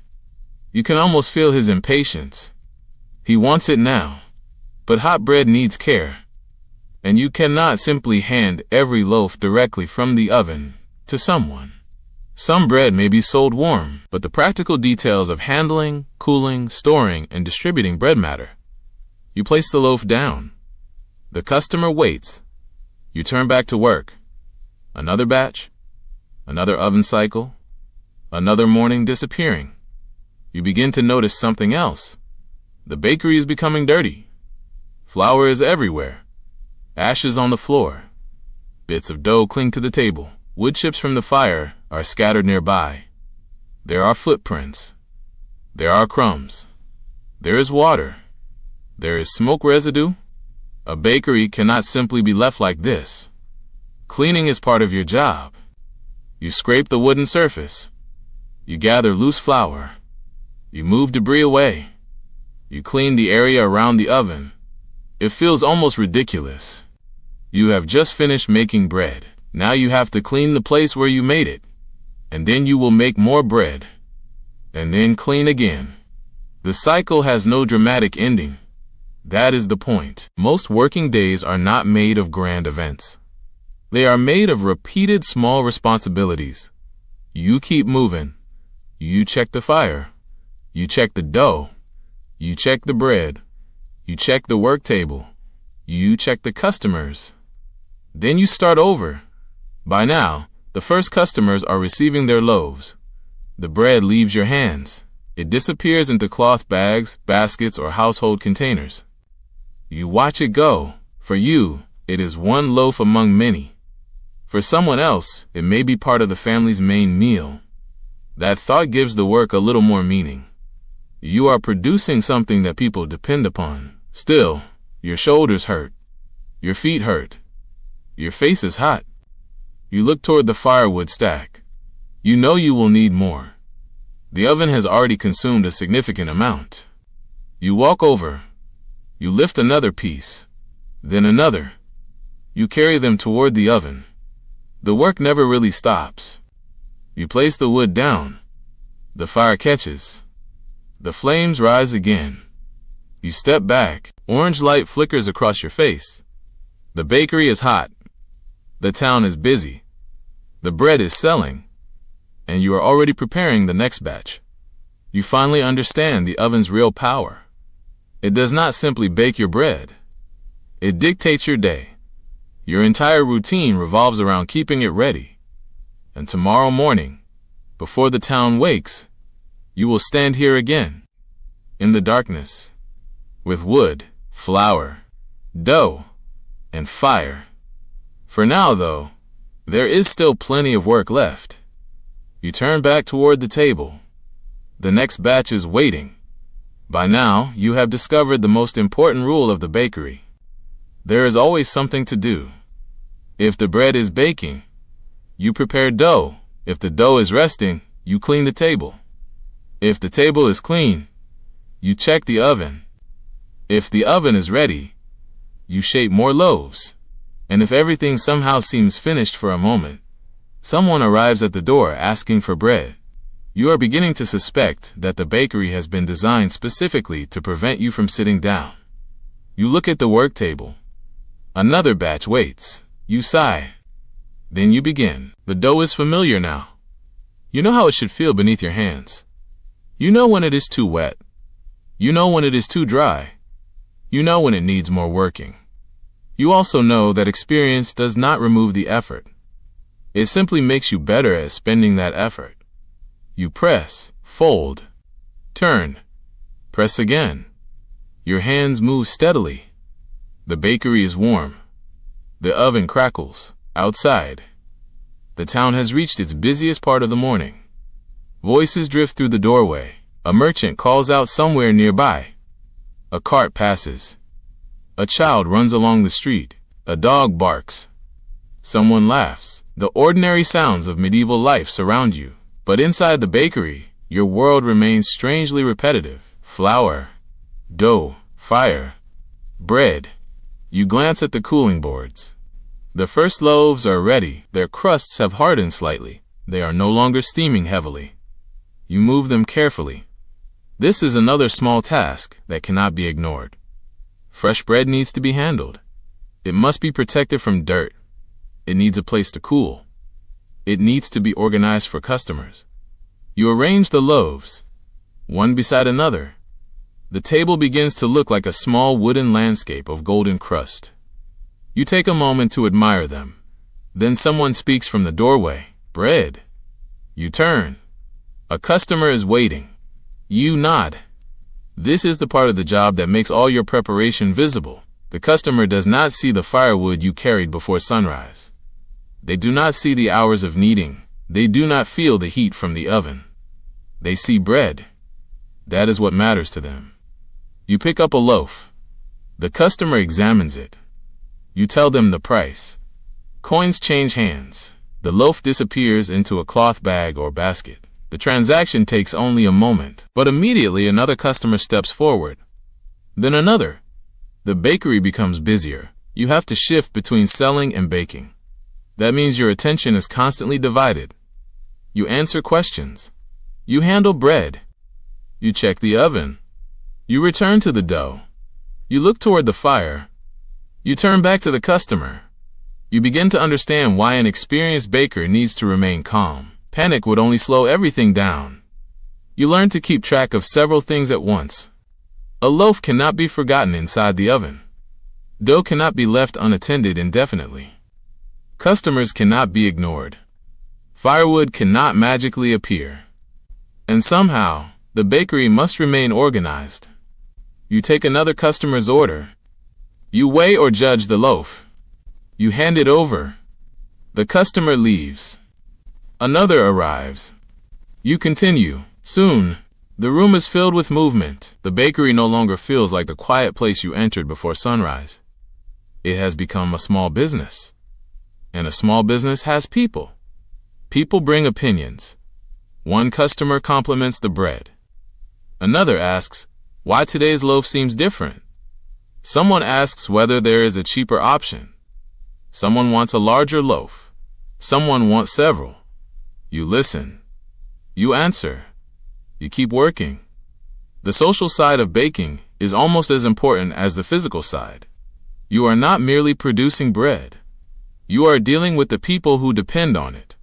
You can almost feel his impatience. He wants it now. But hot bread needs care. And you cannot simply hand every loaf directly from the oven to someone. Some bread may be sold warm, but the practical details of handling, cooling, storing, and distributing bread matter. You place the loaf down. The customer waits. You turn back to work. Another batch, another oven cycle, another morning disappearing. You begin to notice something else. The bakery is becoming dirty. Flour is everywhere. Ashes on the floor. Bits of dough cling to the table. Wood chips from the fire are scattered nearby. There are footprints. There are crumbs. There is water. There is smoke residue. A bakery cannot simply be left like this. Cleaning is part of your job. You scrape the wooden surface. You gather loose flour. You move debris away. You clean the area around the oven. It feels almost ridiculous. You have just finished making bread. Now you have to clean the place where you made it. And then you will make more bread. And then clean again. The cycle has no dramatic ending. That is the point. Most working days are not made of grand events. They are made of repeated small responsibilities. You keep moving. You check the fire. You check the dough. You check the bread. You check the work table. You check the customers. Then you start over. By now, the first customers are receiving their loaves. The bread leaves your hands. It disappears into cloth bags, baskets, or household containers. You watch it go. For you, it is one loaf among many. For someone else, it may be part of the family's main meal. That thought gives the work a little more meaning. You are producing something that people depend upon. Still, your shoulders hurt. Your feet hurt. Your face is hot. You look toward the firewood stack. You know you will need more. The oven has already consumed a significant amount. You walk over. You lift another piece. Then another. You carry them toward the oven. The work never really stops. You place the wood down. The fire catches. The flames rise again. You step back. Orange light flickers across your face. The bakery is hot. The town is busy. The bread is selling. And you are already preparing the next batch. You finally understand the oven's real power. It does not simply bake your bread. It dictates your day. Your entire routine revolves around keeping it ready. And tomorrow morning, before the town wakes, you will stand here again, in the darkness, with wood, flour, dough, and fire. For now, though, there is still plenty of work left. You turn back toward the table. The next batch is waiting. By now, you have discovered the most important rule of the bakery. There is always something to do. If the bread is baking, you prepare dough. If the dough is resting, you clean the table. If the table is clean, you check the oven. If the oven is ready, you shape more loaves. And if everything somehow seems finished for a moment, someone arrives at the door asking for bread. You are beginning to suspect that the bakery has been designed specifically to prevent you from sitting down. You look at the work table. Another batch waits. You sigh. Then you begin. The dough is familiar now. You know how it should feel beneath your hands. You know when it is too wet. You know when it is too dry. You know when it needs more working. You also know that experience does not remove the effort. It simply makes you better at spending that effort. You press, fold, turn, press again. Your hands move steadily. The bakery is warm. The oven crackles. Outside, the town has reached its busiest part of the morning. Voices drift through the doorway. A merchant calls out somewhere nearby. A cart passes. A child runs along the street. A dog barks. Someone laughs. The ordinary sounds of medieval life surround you. But inside the bakery, your world remains strangely repetitive. Flour, dough, fire, bread. You glance at the cooling boards. The first loaves are ready. Their crusts have hardened slightly. They are no longer steaming heavily. You move them carefully. This is another small task that cannot be ignored. Fresh bread needs to be handled. It must be protected from dirt. It needs a place to cool. It needs to be organized for customers. You arrange the loaves, one beside another. The table begins to look like a small wooden landscape of golden crust. You take a moment to admire them. Then someone speaks from the doorway. Bread. You turn. A customer is waiting. You nod. This is the part of the job that makes all your preparation visible. The customer does not see the firewood you carried before sunrise. They do not see the hours of kneading. They do not feel the heat from the oven. They see bread. That is what matters to them. You pick up a loaf. The customer examines it. You tell them the price. Coins change hands. The loaf disappears into a cloth bag or basket. The transaction takes only a moment, but immediately another customer steps forward. Then another. The bakery becomes busier. You have to shift between selling and baking. That means your attention is constantly divided. You answer questions. You handle bread. You check the oven. You return to the dough. You look toward the fire. You turn back to the customer. You begin to understand why an experienced baker needs to remain calm. Panic would only slow everything down. You learn to keep track of several things at once. A loaf cannot be forgotten inside the oven. Dough cannot be left unattended indefinitely. Customers cannot be ignored. Firewood cannot magically appear. And somehow, the bakery must remain organized. You take another customer's order. You weigh or judge the loaf. You hand it over. The customer leaves. Another arrives. You continue. Soon, the room is filled with movement. The bakery no longer feels like the quiet place you entered before sunrise. It has become a small business. And a small business has people. People bring opinions. One customer compliments the bread. Another asks why today's loaf seems different. Someone asks whether there is a cheaper option. Someone wants a larger loaf. Someone wants several. You listen. You answer. You keep working. The social side of baking is almost as important as the physical side. You are not merely producing bread. You are dealing with the people who depend on it.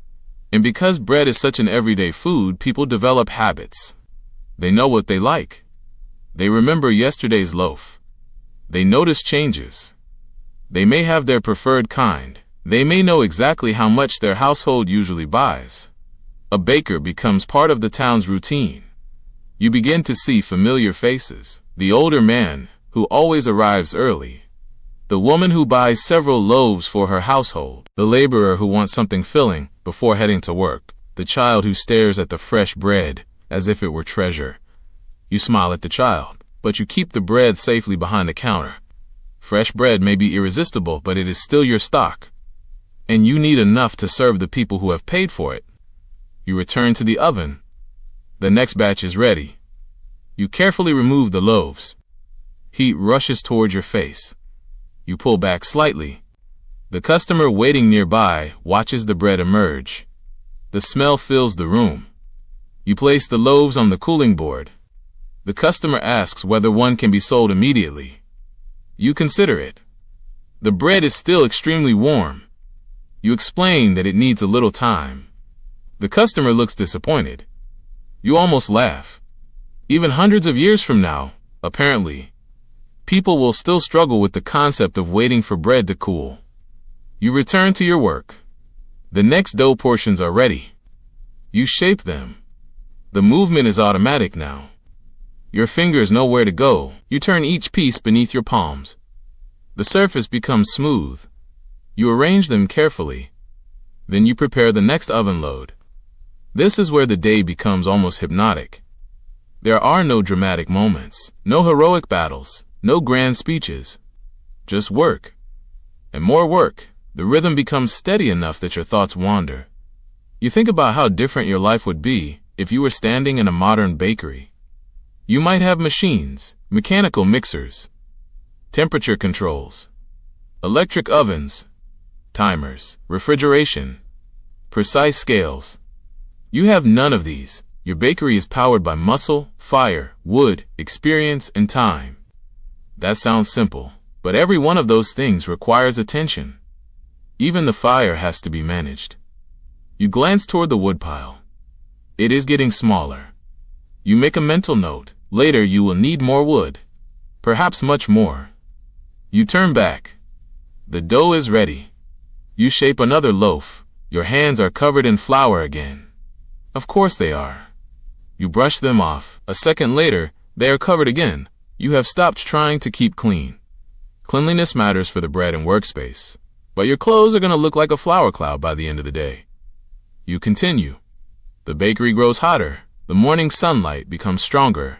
And because bread is such an everyday food, people develop habits. They know what they like. They remember yesterday's loaf. They notice changes. They may have their preferred kind. They may know exactly how much their household usually buys. A baker becomes part of the town's routine. You begin to see familiar faces. The older man, who always arrives early. The woman who buys several loaves for her household. The laborer who wants something filling before heading to work. The child who stares at the fresh bread as if it were treasure. You smile at the child, but you keep the bread safely behind the counter. Fresh bread may be irresistible, but it is still your stock. And you need enough to serve the people who have paid for it. You return to the oven. The next batch is ready. You carefully remove the loaves. Heat rushes toward your face. You pull back slightly. The customer waiting nearby watches the bread emerge. The smell fills the room. You place the loaves on the cooling board. The customer asks whether one can be sold immediately. You consider it. The bread is still extremely warm. You explain that it needs a little time. The customer looks disappointed. You almost laugh. Even hundreds of years from now, apparently, people will still struggle with the concept of waiting for bread to cool. You return to your work. The next dough portions are ready. You shape them. The movement is automatic now. Your fingers know where to go. You turn each piece beneath your palms. The surface becomes smooth. You arrange them carefully. Then you prepare the next oven load. This is where the day becomes almost hypnotic. There are no dramatic moments, no heroic battles, no grand speeches. Just work. And more work. The rhythm becomes steady enough that your thoughts wander. You think about how different your life would be if you were standing in a modern bakery. You might have machines, mechanical mixers, temperature controls, electric ovens, timers, refrigeration, precise scales. You have none of these. Your bakery is powered by muscle, fire, wood, experience, and time. That sounds simple, but every one of those things requires attention. Even the fire has to be managed. You glance toward the woodpile. It is getting smaller. You make a mental note. Later you will need more wood. Perhaps much more. You turn back. The dough is ready. You shape another loaf. Your hands are covered in flour again. Of course they are. You brush them off. A second later, they are covered again. You have stopped trying to keep clean. Cleanliness matters for the bread and workspace, but your clothes are going to look like a flour cloud by the end of the day. You continue. The bakery grows hotter. The morning sunlight becomes stronger.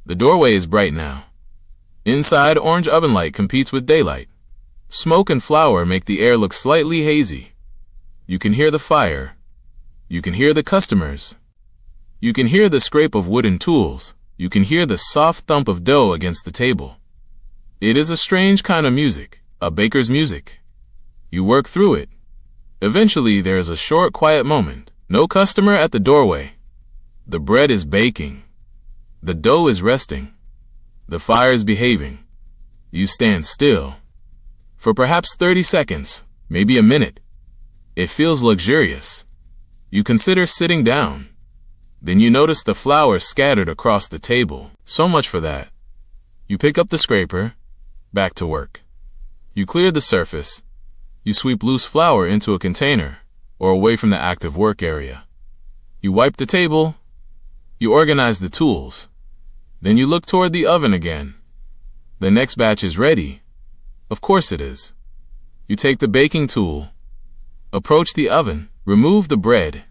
The doorway is bright now. Inside, orange oven light competes with daylight. Smoke and flour make the air look slightly hazy. You can hear the fire. You can hear the customers. You can hear the scrape of wooden tools. You can hear the soft thump of dough against the table. It is a strange kind of music, a baker's music. You work through it. Eventually, there is a short, quiet moment. No customer at the doorway. The bread is baking. The dough is resting. The fire is behaving. You stand still. For perhaps 30 seconds, maybe a minute. It feels luxurious. You consider sitting down. Then you notice the flour scattered across the table. So much for that. You pick up the scraper. Back to work. You clear the surface. You sweep loose flour into a container or away from the active work area. You wipe the table. You organize the tools. Then you look toward the oven again. The next batch is ready. Of course it is. You take the baking tool. Approach the oven. Remove the bread.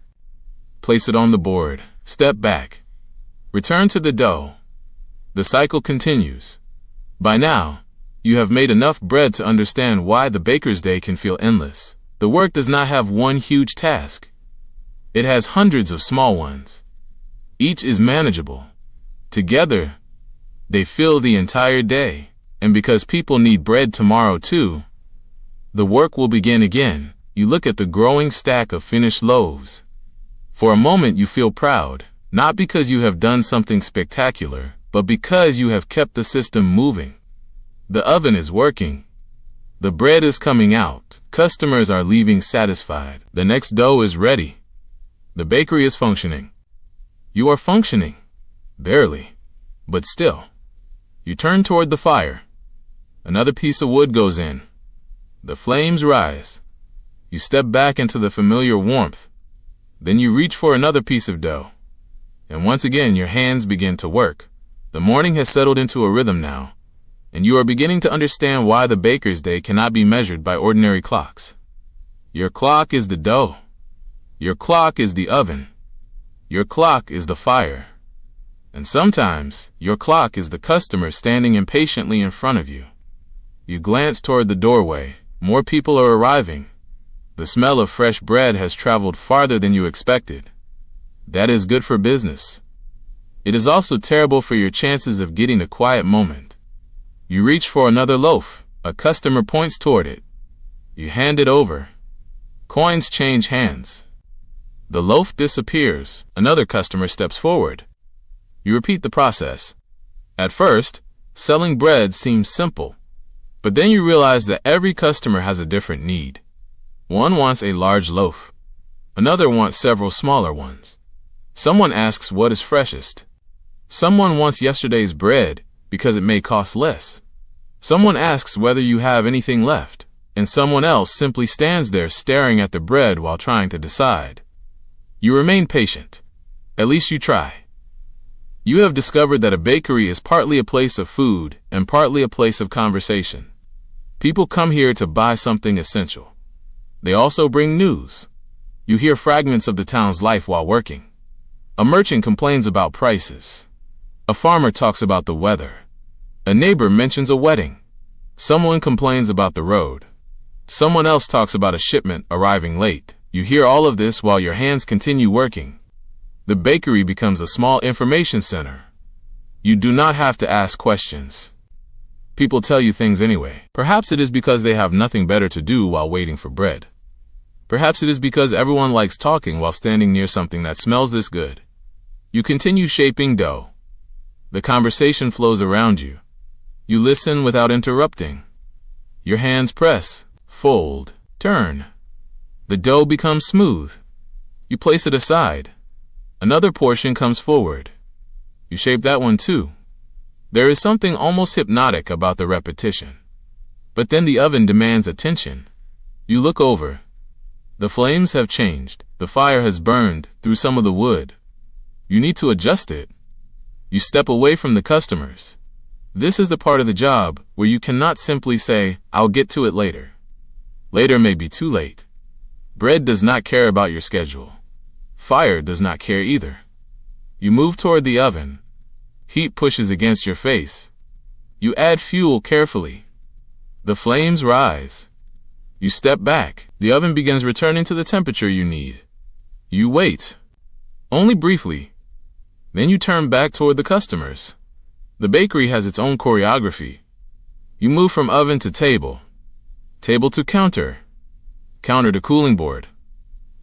Place it on the board. Step back. Return to the dough. The cycle continues. By now, you have made enough bread to understand why the baker's day can feel endless. The work does not have one huge task. It has hundreds of small ones. Each is manageable. Together, they fill the entire day. And because people need bread tomorrow too, the work will begin again. You look at the growing stack of finished loaves. For a moment you feel proud, not because you have done something spectacular, but because you have kept the system moving. The oven is working. The bread is coming out. Customers are leaving satisfied. The next dough is ready. The bakery is functioning. You are functioning. Barely. But still. You turn toward the fire. Another piece of wood goes in. The flames rise. You step back into the familiar warmth. Then you reach for another piece of dough. And once again, your hands begin to work. The morning has settled into a rhythm now, and you are beginning to understand why the baker's day cannot be measured by ordinary clocks. Your clock is the dough. Your clock is the oven. Your clock is the fire. And sometimes, your clock is the customer standing impatiently in front of you. You glance toward the doorway. More people are arriving. The smell of fresh bread has traveled farther than you expected. That is good for business. It is also terrible for your chances of getting a quiet moment. You reach for another loaf. A customer points toward it. You hand it over. Coins change hands. The loaf disappears. Another customer steps forward. You repeat the process. At first, selling bread seems simple, but then you realize that every customer has a different need. One wants a large loaf. Another wants several smaller ones. Someone asks what is freshest. Someone wants yesterday's bread because it may cost less. Someone asks whether you have anything left, and someone else simply stands there staring at the bread while trying to decide. You remain patient. At least you try. You have discovered that a bakery is partly a place of food and partly a place of conversation. People come here to buy something essential. They also bring news. You hear fragments of the town's life while working. A merchant complains about prices. A farmer talks about the weather. A neighbor mentions a wedding. Someone complains about the road. Someone else talks about a shipment arriving late. You hear all of this while your hands continue working. The bakery becomes a small information center. You do not have to ask questions. People tell you things anyway. Perhaps it is because they have nothing better to do while waiting for bread. Perhaps it is because everyone likes talking while standing near something that smells this good. You continue shaping dough. The conversation flows around you. You listen without interrupting. Your hands press, fold, turn. The dough becomes smooth. You place it aside. Another portion comes forward. You shape that one too. There is something almost hypnotic about the repetition. But then the oven demands attention. You look over. The flames have changed. The fire has burned through some of the wood. You need to adjust it. You step away from the customers. This is the part of the job where you cannot simply say, "I'll get to it later." Later may be too late. Bread does not care about your schedule. Fire does not care either. You move toward the oven. Heat pushes against your face. You add fuel carefully. The flames rise. You step back. The oven begins returning to the temperature you need. You wait. Only briefly. Then you turn back toward the customers. The bakery has its own choreography. You move from oven to table. Table to counter. Counter to cooling board.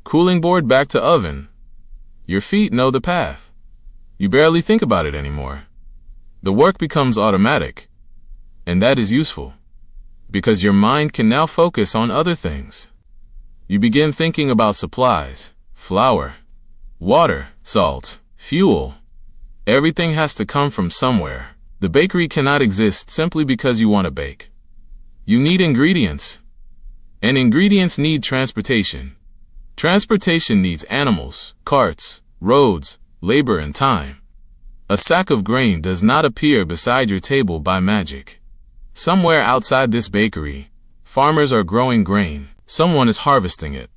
Cooling board back to oven. Your feet know the path. You barely think about it anymore. The work becomes automatic. And that is useful, because your mind can now focus on other things. You begin thinking about supplies, flour, water, salt, fuel. Everything has to come from somewhere. The bakery cannot exist simply because you want to bake. You need ingredients. And ingredients need transportation. Transportation needs animals, carts, roads, labor, and time. A sack of grain does not appear beside your table by magic. Somewhere outside this bakery, farmers are growing grain. Someone is harvesting it.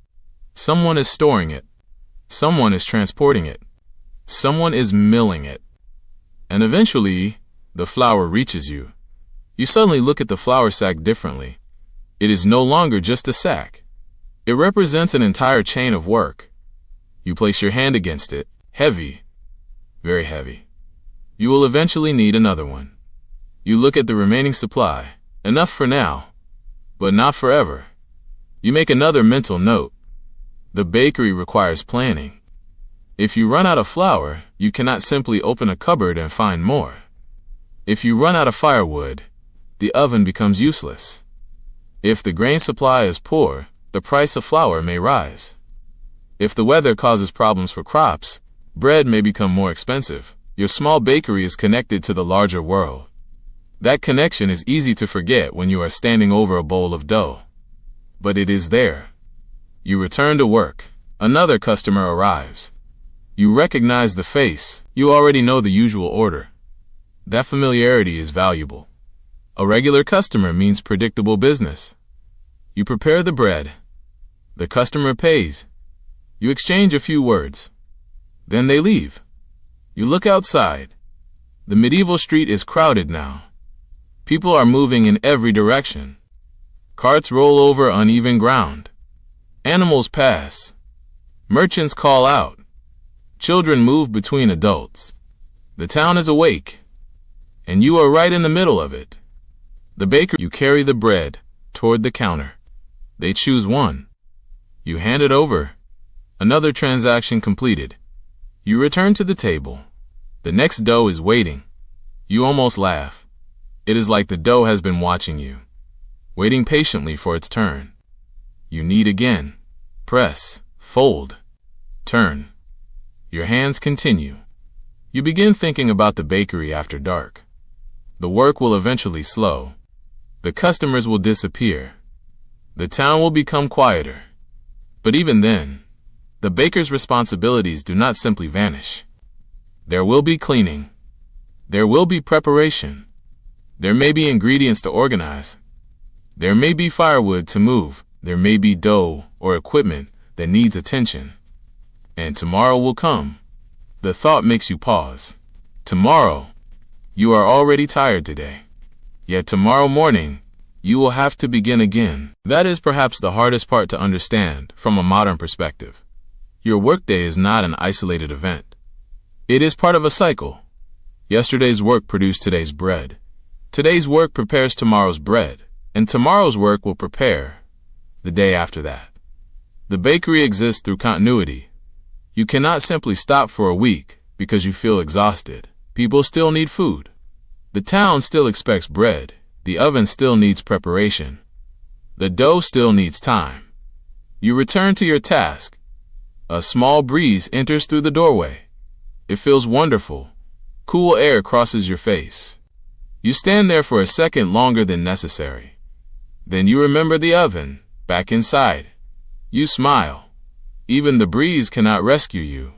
Someone is storing it. Someone is transporting it. Someone is milling it. And eventually, the flour reaches you. You suddenly look at the flour sack differently. It is no longer just a sack. It represents an entire chain of work. You place your hand against it, heavy, very heavy. You will eventually need another one. You look at the remaining supply, enough for now, but not forever. You make another mental note. The bakery requires planning. If you run out of flour, you cannot simply open a cupboard and find more. If you run out of firewood, the oven becomes useless. If the grain supply is poor, the price of flour may rise. If the weather causes problems for crops, bread may become more expensive. Your small bakery is connected to the larger world. That connection is easy to forget when you are standing over a bowl of dough. But it is there. You return to work. Another customer arrives. You recognize the face. You already know the usual order. That familiarity is valuable. A regular customer means predictable business. You prepare the bread. The customer pays. You exchange a few words. Then they leave. You look outside. The medieval street is crowded now. People are moving in every direction. Carts roll over uneven ground. Animals pass. Merchants call out. Children move between adults. The town is awake, and you are right in the middle of it. The baker, you carry the bread toward the counter. They choose one. You hand it over. Another transaction completed. You return to the table. The next dough is waiting. You almost laugh. It is like the dough has been watching you, waiting patiently for its turn. You knead again. Press, fold, turn. Your hands continue. You begin thinking about the bakery after dark. The work will eventually slow. The customers will disappear. The town will become quieter. But even then, the baker's responsibilities do not simply vanish. There will be cleaning. There will be preparation. There may be ingredients to organize. There may be firewood to move. There may be dough or equipment that needs attention. And tomorrow will come. The thought makes you pause. Tomorrow. You are already tired today. Yet tomorrow morning, you will have to begin again. That is perhaps the hardest part to understand from a modern perspective. Your workday is not an isolated event. It is part of a cycle. Yesterday's work produced today's bread. Today's work prepares tomorrow's bread, and tomorrow's work will prepare the day after that. The bakery exists through continuity. You cannot simply stop for a week because you feel exhausted. People still need food. The town still expects bread. The oven still needs preparation. The dough still needs time. You return to your task. A small breeze enters through the doorway. It feels wonderful. Cool air crosses your face. You stand there for a second longer than necessary. Then you remember the oven, back inside. You smile. Even the breeze cannot rescue you.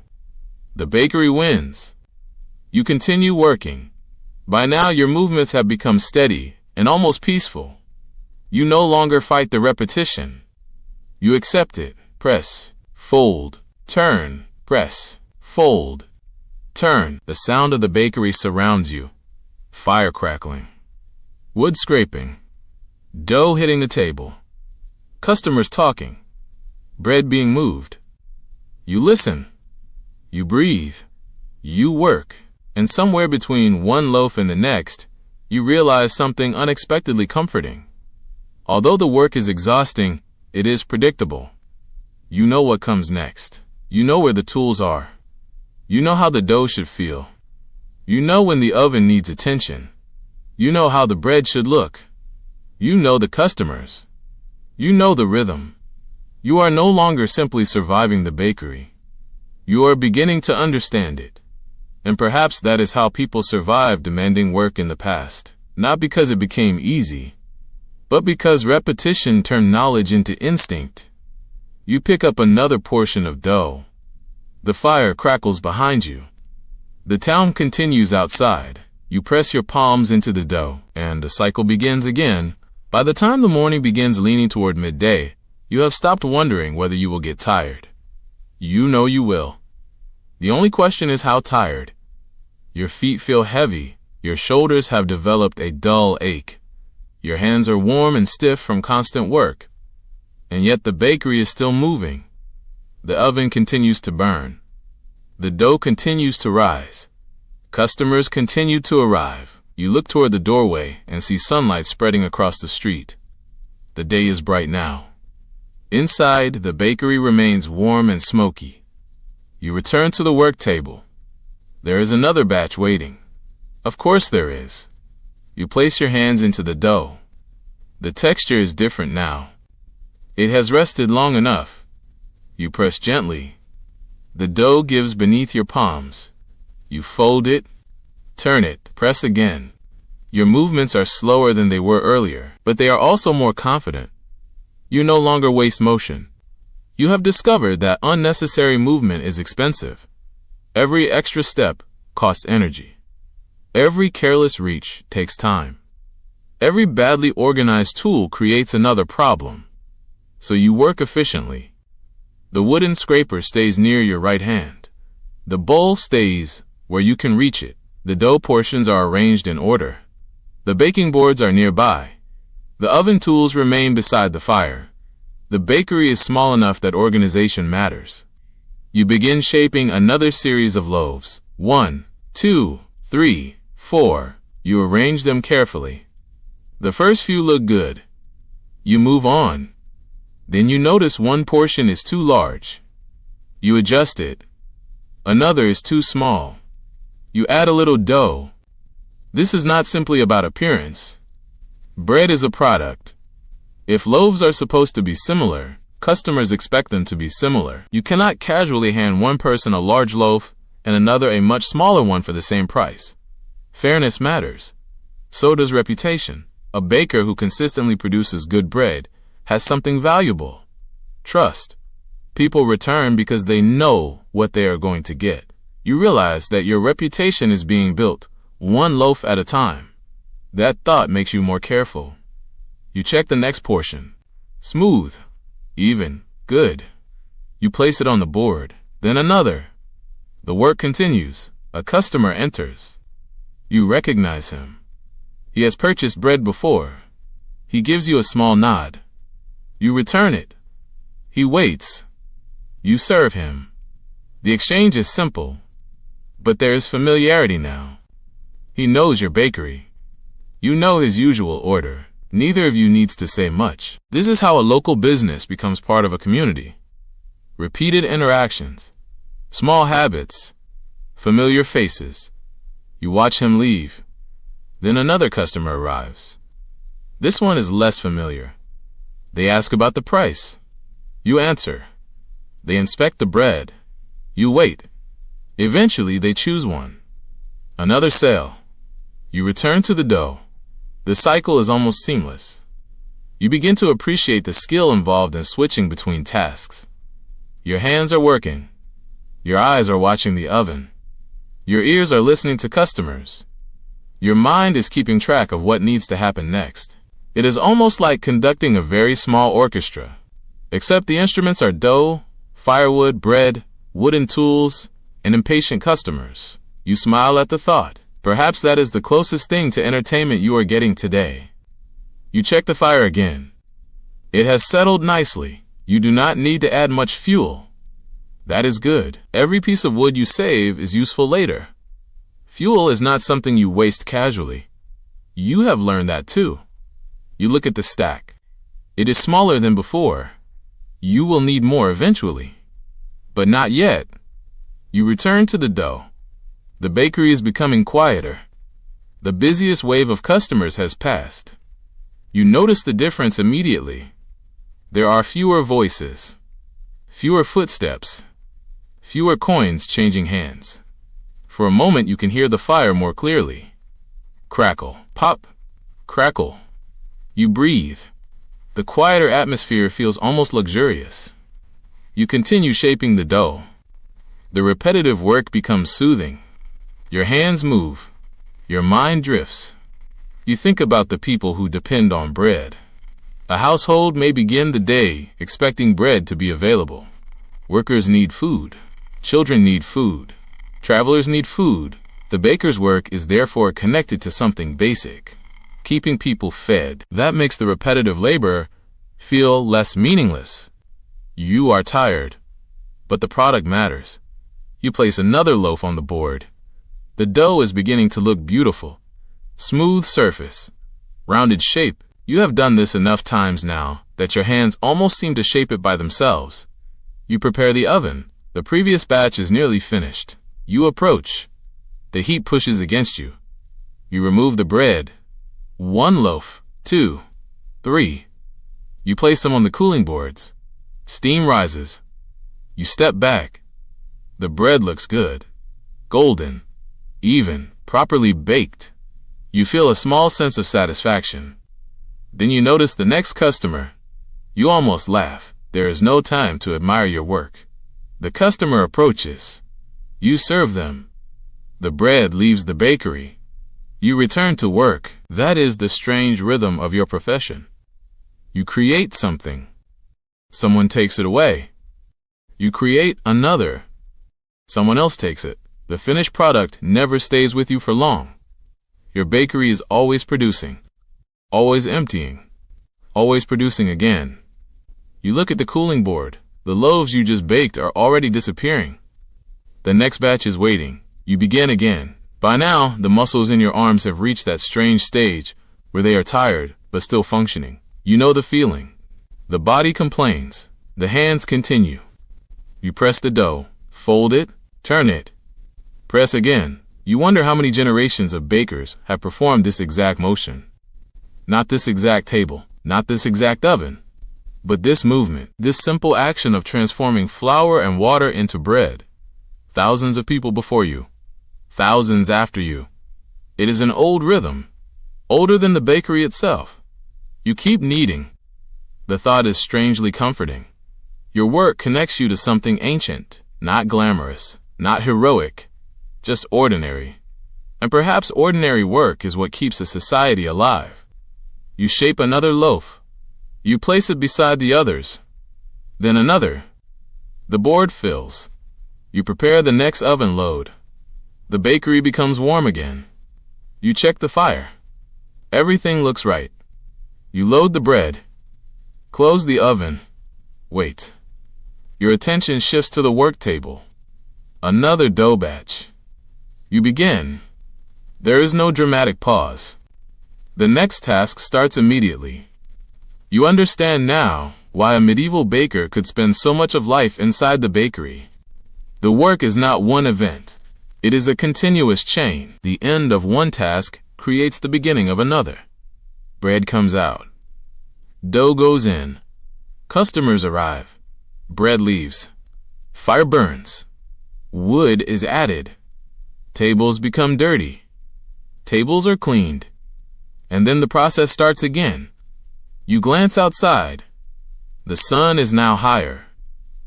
The bakery wins. You continue working. By now your movements have become steady and almost peaceful. You no longer fight the repetition. You accept it. Press, fold, turn, press, fold, turn. The sound of the bakery surrounds you. Fire crackling. Wood scraping. Dough hitting the table. Customers talking. Bread being moved. You listen. You breathe. You work. And somewhere between one loaf and the next, you realize something unexpectedly comforting. Although the work is exhausting, it is predictable. You know what comes next. You know where the tools are. You know how the dough should feel. You know when the oven needs attention. You know how the bread should look. You know the customers. You know the rhythm. You are no longer simply surviving the bakery. You are beginning to understand it. And perhaps that is how people survived demanding work in the past. Not because it became easy, but because repetition turned knowledge into instinct. You pick up another portion of dough. The fire crackles behind you. The town continues outside. You press your palms into the dough, and the cycle begins again. By the time the morning begins leaning toward midday, you have stopped wondering whether you will get tired. You know you will. The only question is how tired. Your feet feel heavy. Your shoulders have developed a dull ache. Your hands are warm and stiff from constant work. And yet the bakery is still moving. The oven continues to burn. The dough continues to rise. Customers continue to arrive. You look toward the doorway and see sunlight spreading across the street. The day is bright now. Inside, the bakery remains warm and smoky. You return to the work table. There is another batch waiting. Of course there is. You place your hands into the dough. The texture is different now. It has rested long enough. You press gently. The dough gives beneath your palms. You fold it, turn it, press again. Your movements are slower than they were earlier, but they are also more confident. You no longer waste motion. You have discovered that unnecessary movement is expensive. Every extra step costs energy. Every careless reach takes time. Every badly organized tool creates another problem. So you work efficiently. The wooden scraper stays near your right hand. The bowl stays where you can reach it. The dough portions are arranged in order. The baking boards are nearby. The oven tools remain beside the fire. The bakery is small enough that organization matters. You begin shaping another series of loaves. 1, 2, 3, 4. You arrange them carefully. The first few look good. You move on. Then you notice one portion is too large. You adjust it. Another is too small. You add a little dough. This is not simply about appearance. Bread is a product. If loaves are supposed to be similar, customers expect them to be similar. You cannot casually hand one person a large loaf and another a much smaller one for the same price. Fairness matters. So does reputation. A baker who consistently produces good bread has something valuable. Trust. People return because they know what they are going to get. You realize that your reputation is being built, one loaf at a time. That thought makes you more careful. You check the next portion. Smooth. Even. Good. You place it on the board. Then another. The work continues. A customer enters. You recognize him. He has purchased bread before. He gives you a small nod. You return it. He waits. You serve him. The exchange is simple, but there is familiarity now. He knows your bakery. You know his usual order. Neither of you needs to say much. This is how a local business becomes part of a community. Repeated interactions, small habits, familiar faces. You watch him leave. Then another customer arrives. This one is less familiar. They ask about the price. You answer. They inspect the bread. You wait. Eventually, they choose one. Another sale. You return to the dough. The cycle is almost seamless. You begin to appreciate the skill involved in switching between tasks. Your hands are working. Your eyes are watching the oven. Your ears are listening to customers. Your mind is keeping track of what needs to happen next. It is almost like conducting a very small orchestra, except the instruments are dough, firewood, bread, wooden tools, and impatient customers. You smile at the thought. Perhaps that is the closest thing to entertainment you are getting today. You check the fire again. It has settled nicely. You do not need to add much fuel. That is good. Every piece of wood you save is useful later. Fuel is not something you waste casually. You have learned that too. You look at the stack. It is smaller than before. You will need more eventually. But not yet. You return to the dough. The bakery is becoming quieter. The busiest wave of customers has passed. You notice the difference immediately. There are fewer voices, fewer footsteps, fewer coins changing hands. For a moment you can hear the fire more clearly. Crackle, pop, crackle. You breathe. The quieter atmosphere feels almost luxurious. You continue shaping the dough. The repetitive work becomes soothing. Your hands move. Your mind drifts. You think about the people who depend on bread. A household may begin the day expecting bread to be available. Workers need food. Children need food. Travelers need food. The baker's work is therefore connected to something basic, keeping people fed. That makes the repetitive labor feel less meaningless. You are tired, but the product matters. You place another loaf on the board. The dough is beginning to look beautiful. Smooth surface, rounded shape. You have done this enough times now that your hands almost seem to shape it by themselves. You prepare the oven. The previous batch is nearly finished. You approach. The heat pushes against you. You remove the bread. 1 loaf, 2, 3. You place them on the cooling boards. Steam rises. You step back. The bread looks good. Golden. Even. Properly baked. You feel a small sense of satisfaction. Then you notice the next customer. You almost laugh. There is no time to admire your work. The customer approaches. You serve them. The bread leaves the bakery. You return to work. That is the strange rhythm of your profession. You create something. Someone takes it away. You create another. Someone else takes it. The finished product never stays with you for long. Your bakery is always producing, always emptying, always producing again. You look at the cooling board. The loaves you just baked are already disappearing. The next batch is waiting. You begin again. By now, the muscles in your arms have reached that strange stage where they are tired but still functioning. You know the feeling. The body complains. The hands continue. You press the dough, fold it, turn it, press again. You wonder how many generations of bakers have performed this exact motion. Not this exact table, not this exact oven, but this movement, this simple action of transforming flour and water into bread. Thousands of people before you, thousands after you. It is an old rhythm, older than the bakery itself. You keep kneading. The thought is strangely comforting. Your work connects you to something ancient, not glamorous, not heroic, just ordinary. And perhaps ordinary work is what keeps a society alive. You shape another loaf. You place it beside the others. Then another. The board fills. You prepare the next oven load. The bakery becomes warm again. You check the fire. Everything looks right. You load the bread. Close the oven. Wait. Your attention shifts to the work table. Another dough batch. You begin. There is no dramatic pause. The next task starts immediately. You understand now why a medieval baker could spend so much of life inside the bakery. The work is not one event. It is a continuous chain. The end of one task creates the beginning of another. Bread comes out. Dough goes in. Customers arrive. Bread leaves. Fire burns. Wood is added. Tables become dirty. Tables are cleaned. And then the process starts again. You glance outside. The sun is now higher.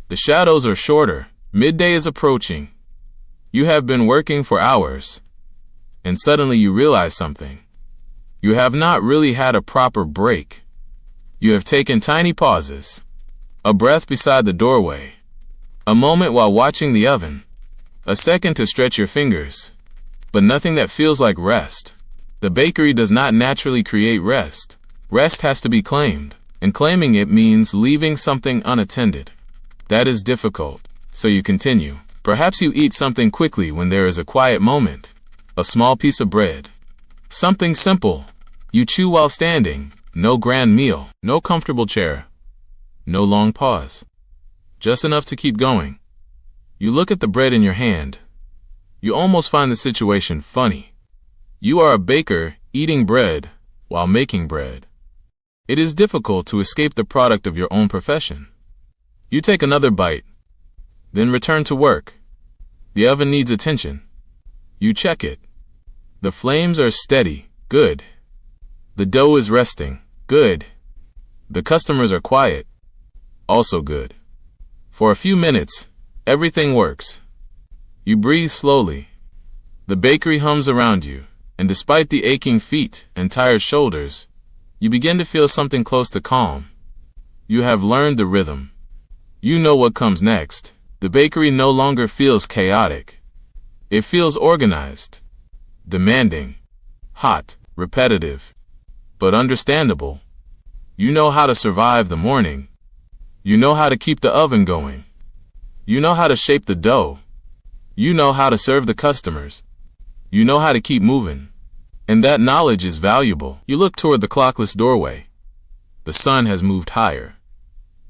The shadows are shorter. Midday is approaching. You have been working for hours. And suddenly you realize something. You have not really had a proper break. You have taken tiny pauses. A breath beside the doorway. A moment while watching the oven. A second to stretch your fingers. But nothing that feels like rest. The bakery does not naturally create rest. Rest has to be claimed. And claiming it means leaving something unattended. That is difficult. So you continue. Perhaps you eat something quickly when there is a quiet moment. A small piece of bread. Something simple. You chew while standing. No grand meal. No comfortable chair. No long pause. Just enough to keep going. You look at the bread in your hand. You almost find the situation funny. You are a baker eating bread while making bread. It is difficult to escape the product of your own profession. You take another bite. Then return to work. The oven needs attention. You check it. The flames are steady. Good. The dough is resting. Good. The customers are quiet. Also good. For a few minutes, everything works. You breathe slowly. The bakery hums around you, and despite the aching feet and tired shoulders, you begin to feel something close to calm. You have learned the rhythm. You know what comes next. The bakery no longer feels chaotic. It feels organized, demanding, hot, repetitive, but understandable. You know how to survive the morning. You know how to keep the oven going. You know how to shape the dough. You know how to serve the customers. You know how to keep moving. And that knowledge is valuable. You look toward the clockless doorway. The sun has moved higher.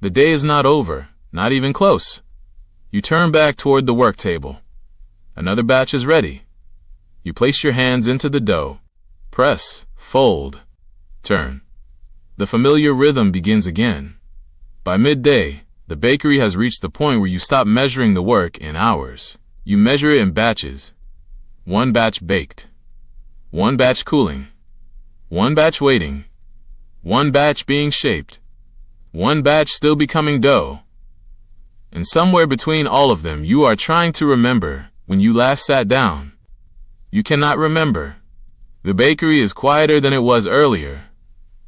The day is not over, not even close. You turn back toward the work table. Another batch is ready. You place your hands into the dough. Press, fold, turn. The familiar rhythm begins again. By midday, the bakery has reached the point where you stop measuring the work in hours. You measure it in batches. One batch baked. One batch cooling. One batch waiting. One batch being shaped. One batch still becoming dough. And somewhere between all of them, you are trying to remember when you last sat down. You cannot remember. The bakery is quieter than it was earlier,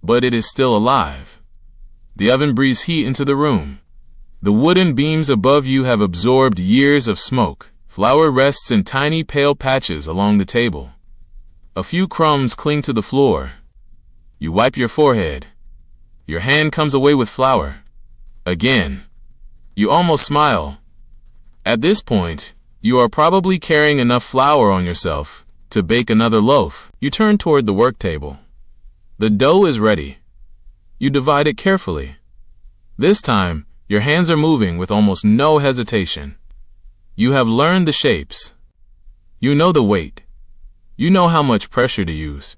but it is still alive. The oven breathes heat into the room. The wooden beams above you have absorbed years of smoke. Flour rests in tiny pale patches along the table. A few crumbs cling to the floor. You wipe your forehead. Your hand comes away with flour. Again. You almost smile. At this point, you are probably carrying enough flour on yourself to bake another loaf. You turn toward the work table. The dough is ready. You divide it carefully. This time, your hands are moving with almost no hesitation. You have learned the shapes. You know the weight. You know how much pressure to use.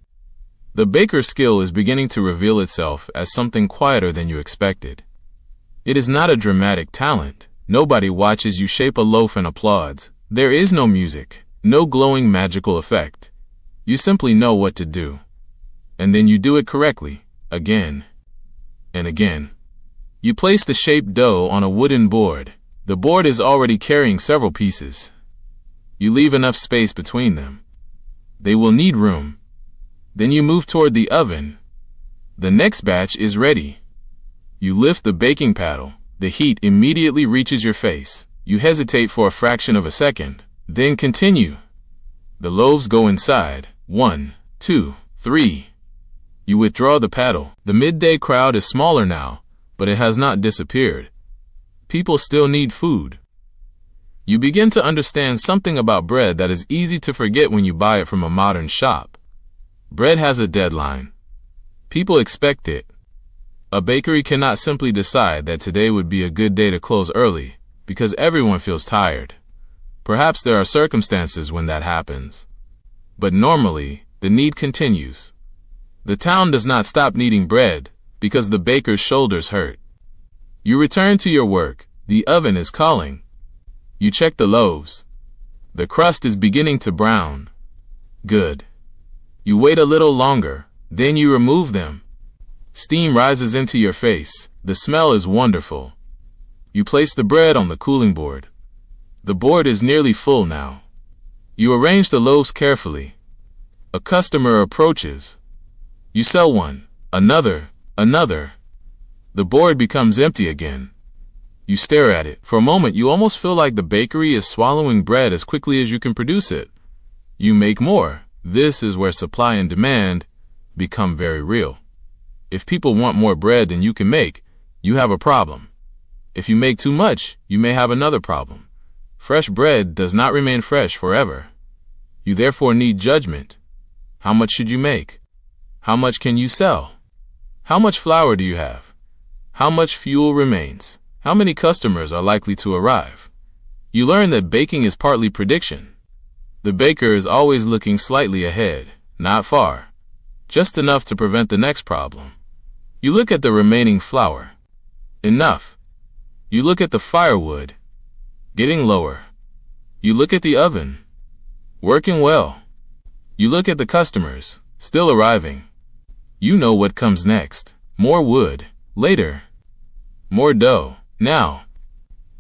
The baker's skill is beginning to reveal itself as something quieter than you expected. It is not a dramatic talent. Nobody watches you shape a loaf and applauds. There is no music, no glowing magical effect. You simply know what to do. And then you do it correctly, again and again. You place the shaped dough on a wooden board. The board is already carrying several pieces. You leave enough space between them. They will need room. Then you move toward the oven. The next batch is ready. You lift the baking paddle. The heat immediately reaches your face. You hesitate for a fraction of a second, then continue. The loaves go inside. 1, 2, 3. You withdraw the paddle. The midday crowd is smaller now, but it has not disappeared. People still need food. You begin to understand something about bread that is easy to forget when you buy it from a modern shop. Bread has a deadline. People expect it. A bakery cannot simply decide that today would be a good day to close early, because everyone feels tired. Perhaps there are circumstances when that happens. But normally, the need continues. The town does not stop needing bread because the baker's shoulders hurt. You return to your work. The oven is calling. You check the loaves. The crust is beginning to brown. Good. You wait a little longer, then you remove them. Steam rises into your face. The smell is wonderful. You place the bread on the cooling board. The board is nearly full now. You arrange the loaves carefully. A customer approaches. You sell one, another. The board becomes empty again. You stare at it. For a moment, you almost feel like the bakery is swallowing bread as quickly as you can produce it. You make more. This is where supply and demand become very real. If people want more bread than you can make, you have a problem. If you make too much, you may have another problem. Fresh bread does not remain fresh forever. You therefore need judgment. How much should you make? How much can you sell? How much flour do you have? How much fuel remains? How many customers are likely to arrive? You learn that baking is partly prediction. The baker is always looking slightly ahead, not far, just enough to prevent the next problem. You look at the remaining flour. Enough. You look at the firewood. Getting lower. You look at the oven. Working well. You look at the customers. Still arriving. You know what comes next. More wood. Later. More dough. Now.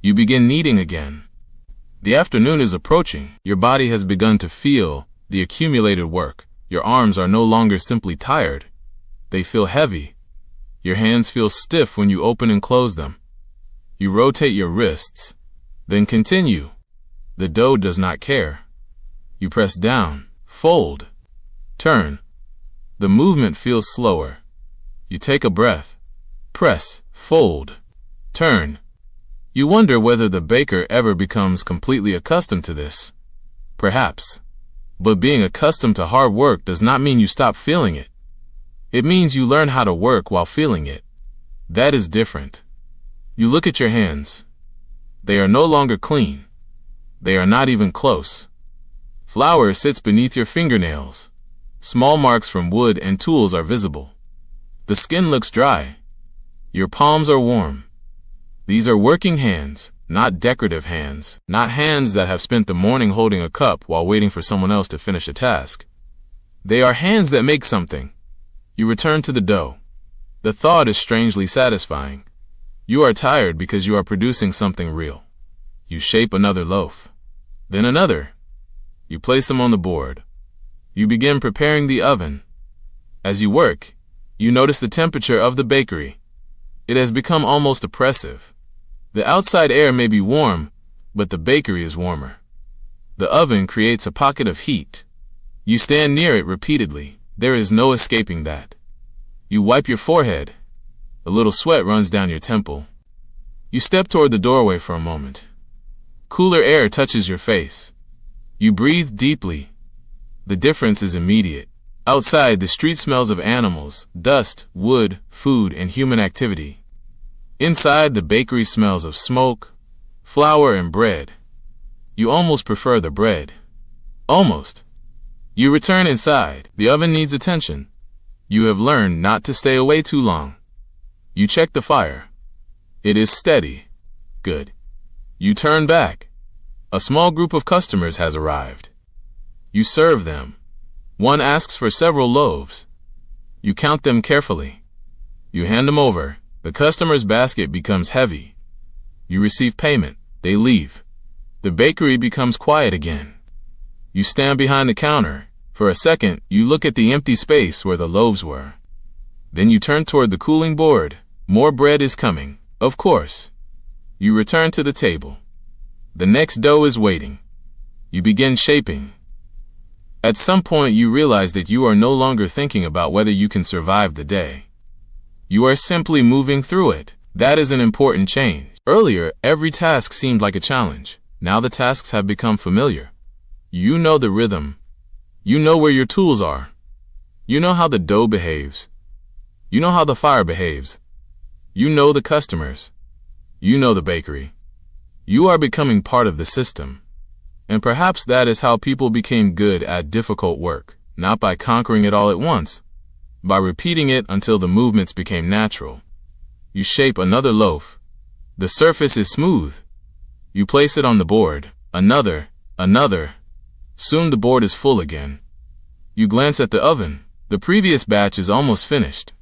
You begin kneading again. The afternoon is approaching. Your body has begun to feel the accumulated work. Your arms are no longer simply tired. They feel heavy. Your hands feel stiff when you open and close them. You rotate your wrists. Then continue. The dough does not care. You press down, fold, turn. The movement feels slower. You take a breath. Press, fold, turn. You wonder whether the baker ever becomes completely accustomed to this. Perhaps. But being accustomed to hard work does not mean you stop feeling it. It means you learn how to work while feeling it. That is different. You look at your hands. They are no longer clean. They are not even close. Flour sits beneath your fingernails. Small marks from wood and tools are visible. The skin looks dry. Your palms are warm. These are working hands, not decorative hands, not hands that have spent the morning holding a cup while waiting for someone else to finish a task. They are hands that make something. You return to the dough. The thought is strangely satisfying. You are tired because you are producing something real. You shape another loaf. Then another. You place them on the board. You begin preparing the oven. As you work, you notice the temperature of the bakery. It has become almost oppressive. The outside air may be warm, but the bakery is warmer. The oven creates a pocket of heat. You stand near it repeatedly. There is no escaping that. You wipe your forehead. A little sweat runs down your temple. You step toward the doorway for a moment. Cooler air touches your face. You breathe deeply. The difference is immediate. Outside, the street smells of animals, dust, wood, food, and human activity. Inside, the bakery smells of smoke, flour, and bread. You almost prefer the bread. Almost. You return inside. The oven needs attention. You have learned not to stay away too long. You check the fire. It is steady. Good. You turn back. A small group of customers has arrived. You serve them. One asks for several loaves. You count them carefully. You hand them over. The customer's basket becomes heavy. You receive payment. They leave. The bakery becomes quiet again. You stand behind the counter. For a second, you look at the empty space where the loaves were. Then you turn toward the cooling board. More bread is coming, of course. You return to the table. The next dough is waiting. You begin shaping. At some point, you realize that you are no longer thinking about whether you can survive the day. You are simply moving through it. That is an important change. Earlier, every task seemed like a challenge. Now the tasks have become familiar. You know the rhythm. You know where your tools are. You know how the dough behaves. You know how the fire behaves. You know the customers. You know the bakery. You are becoming part of the system. And perhaps that is how people became good at difficult work, not by conquering it all at once, by repeating it until the movements became natural. You shape another loaf. The surface is smooth. You place it on the board. Another. Soon the board is full again. You glance at the oven. The previous batch is almost finished.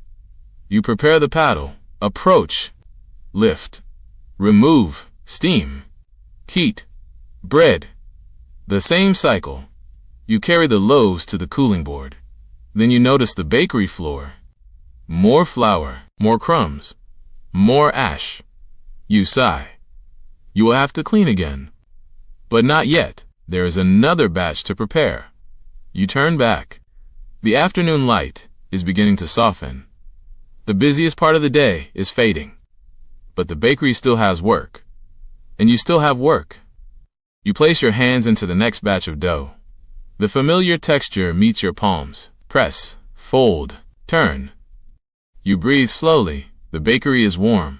You prepare the paddle, approach, lift, remove, steam, heat, bread. The same cycle. You carry the loaves to the cooling board. Then you notice the bakery floor. More flour, more crumbs, more ash. You sigh. You will have to clean again. But not yet. There is another batch to prepare. You turn back. The afternoon light is beginning to soften. The busiest part of the day is fading. But the bakery still has work. And you still have work. You place your hands into the next batch of dough. The familiar texture meets your palms. Press, fold, turn. You breathe slowly. The bakery is warm.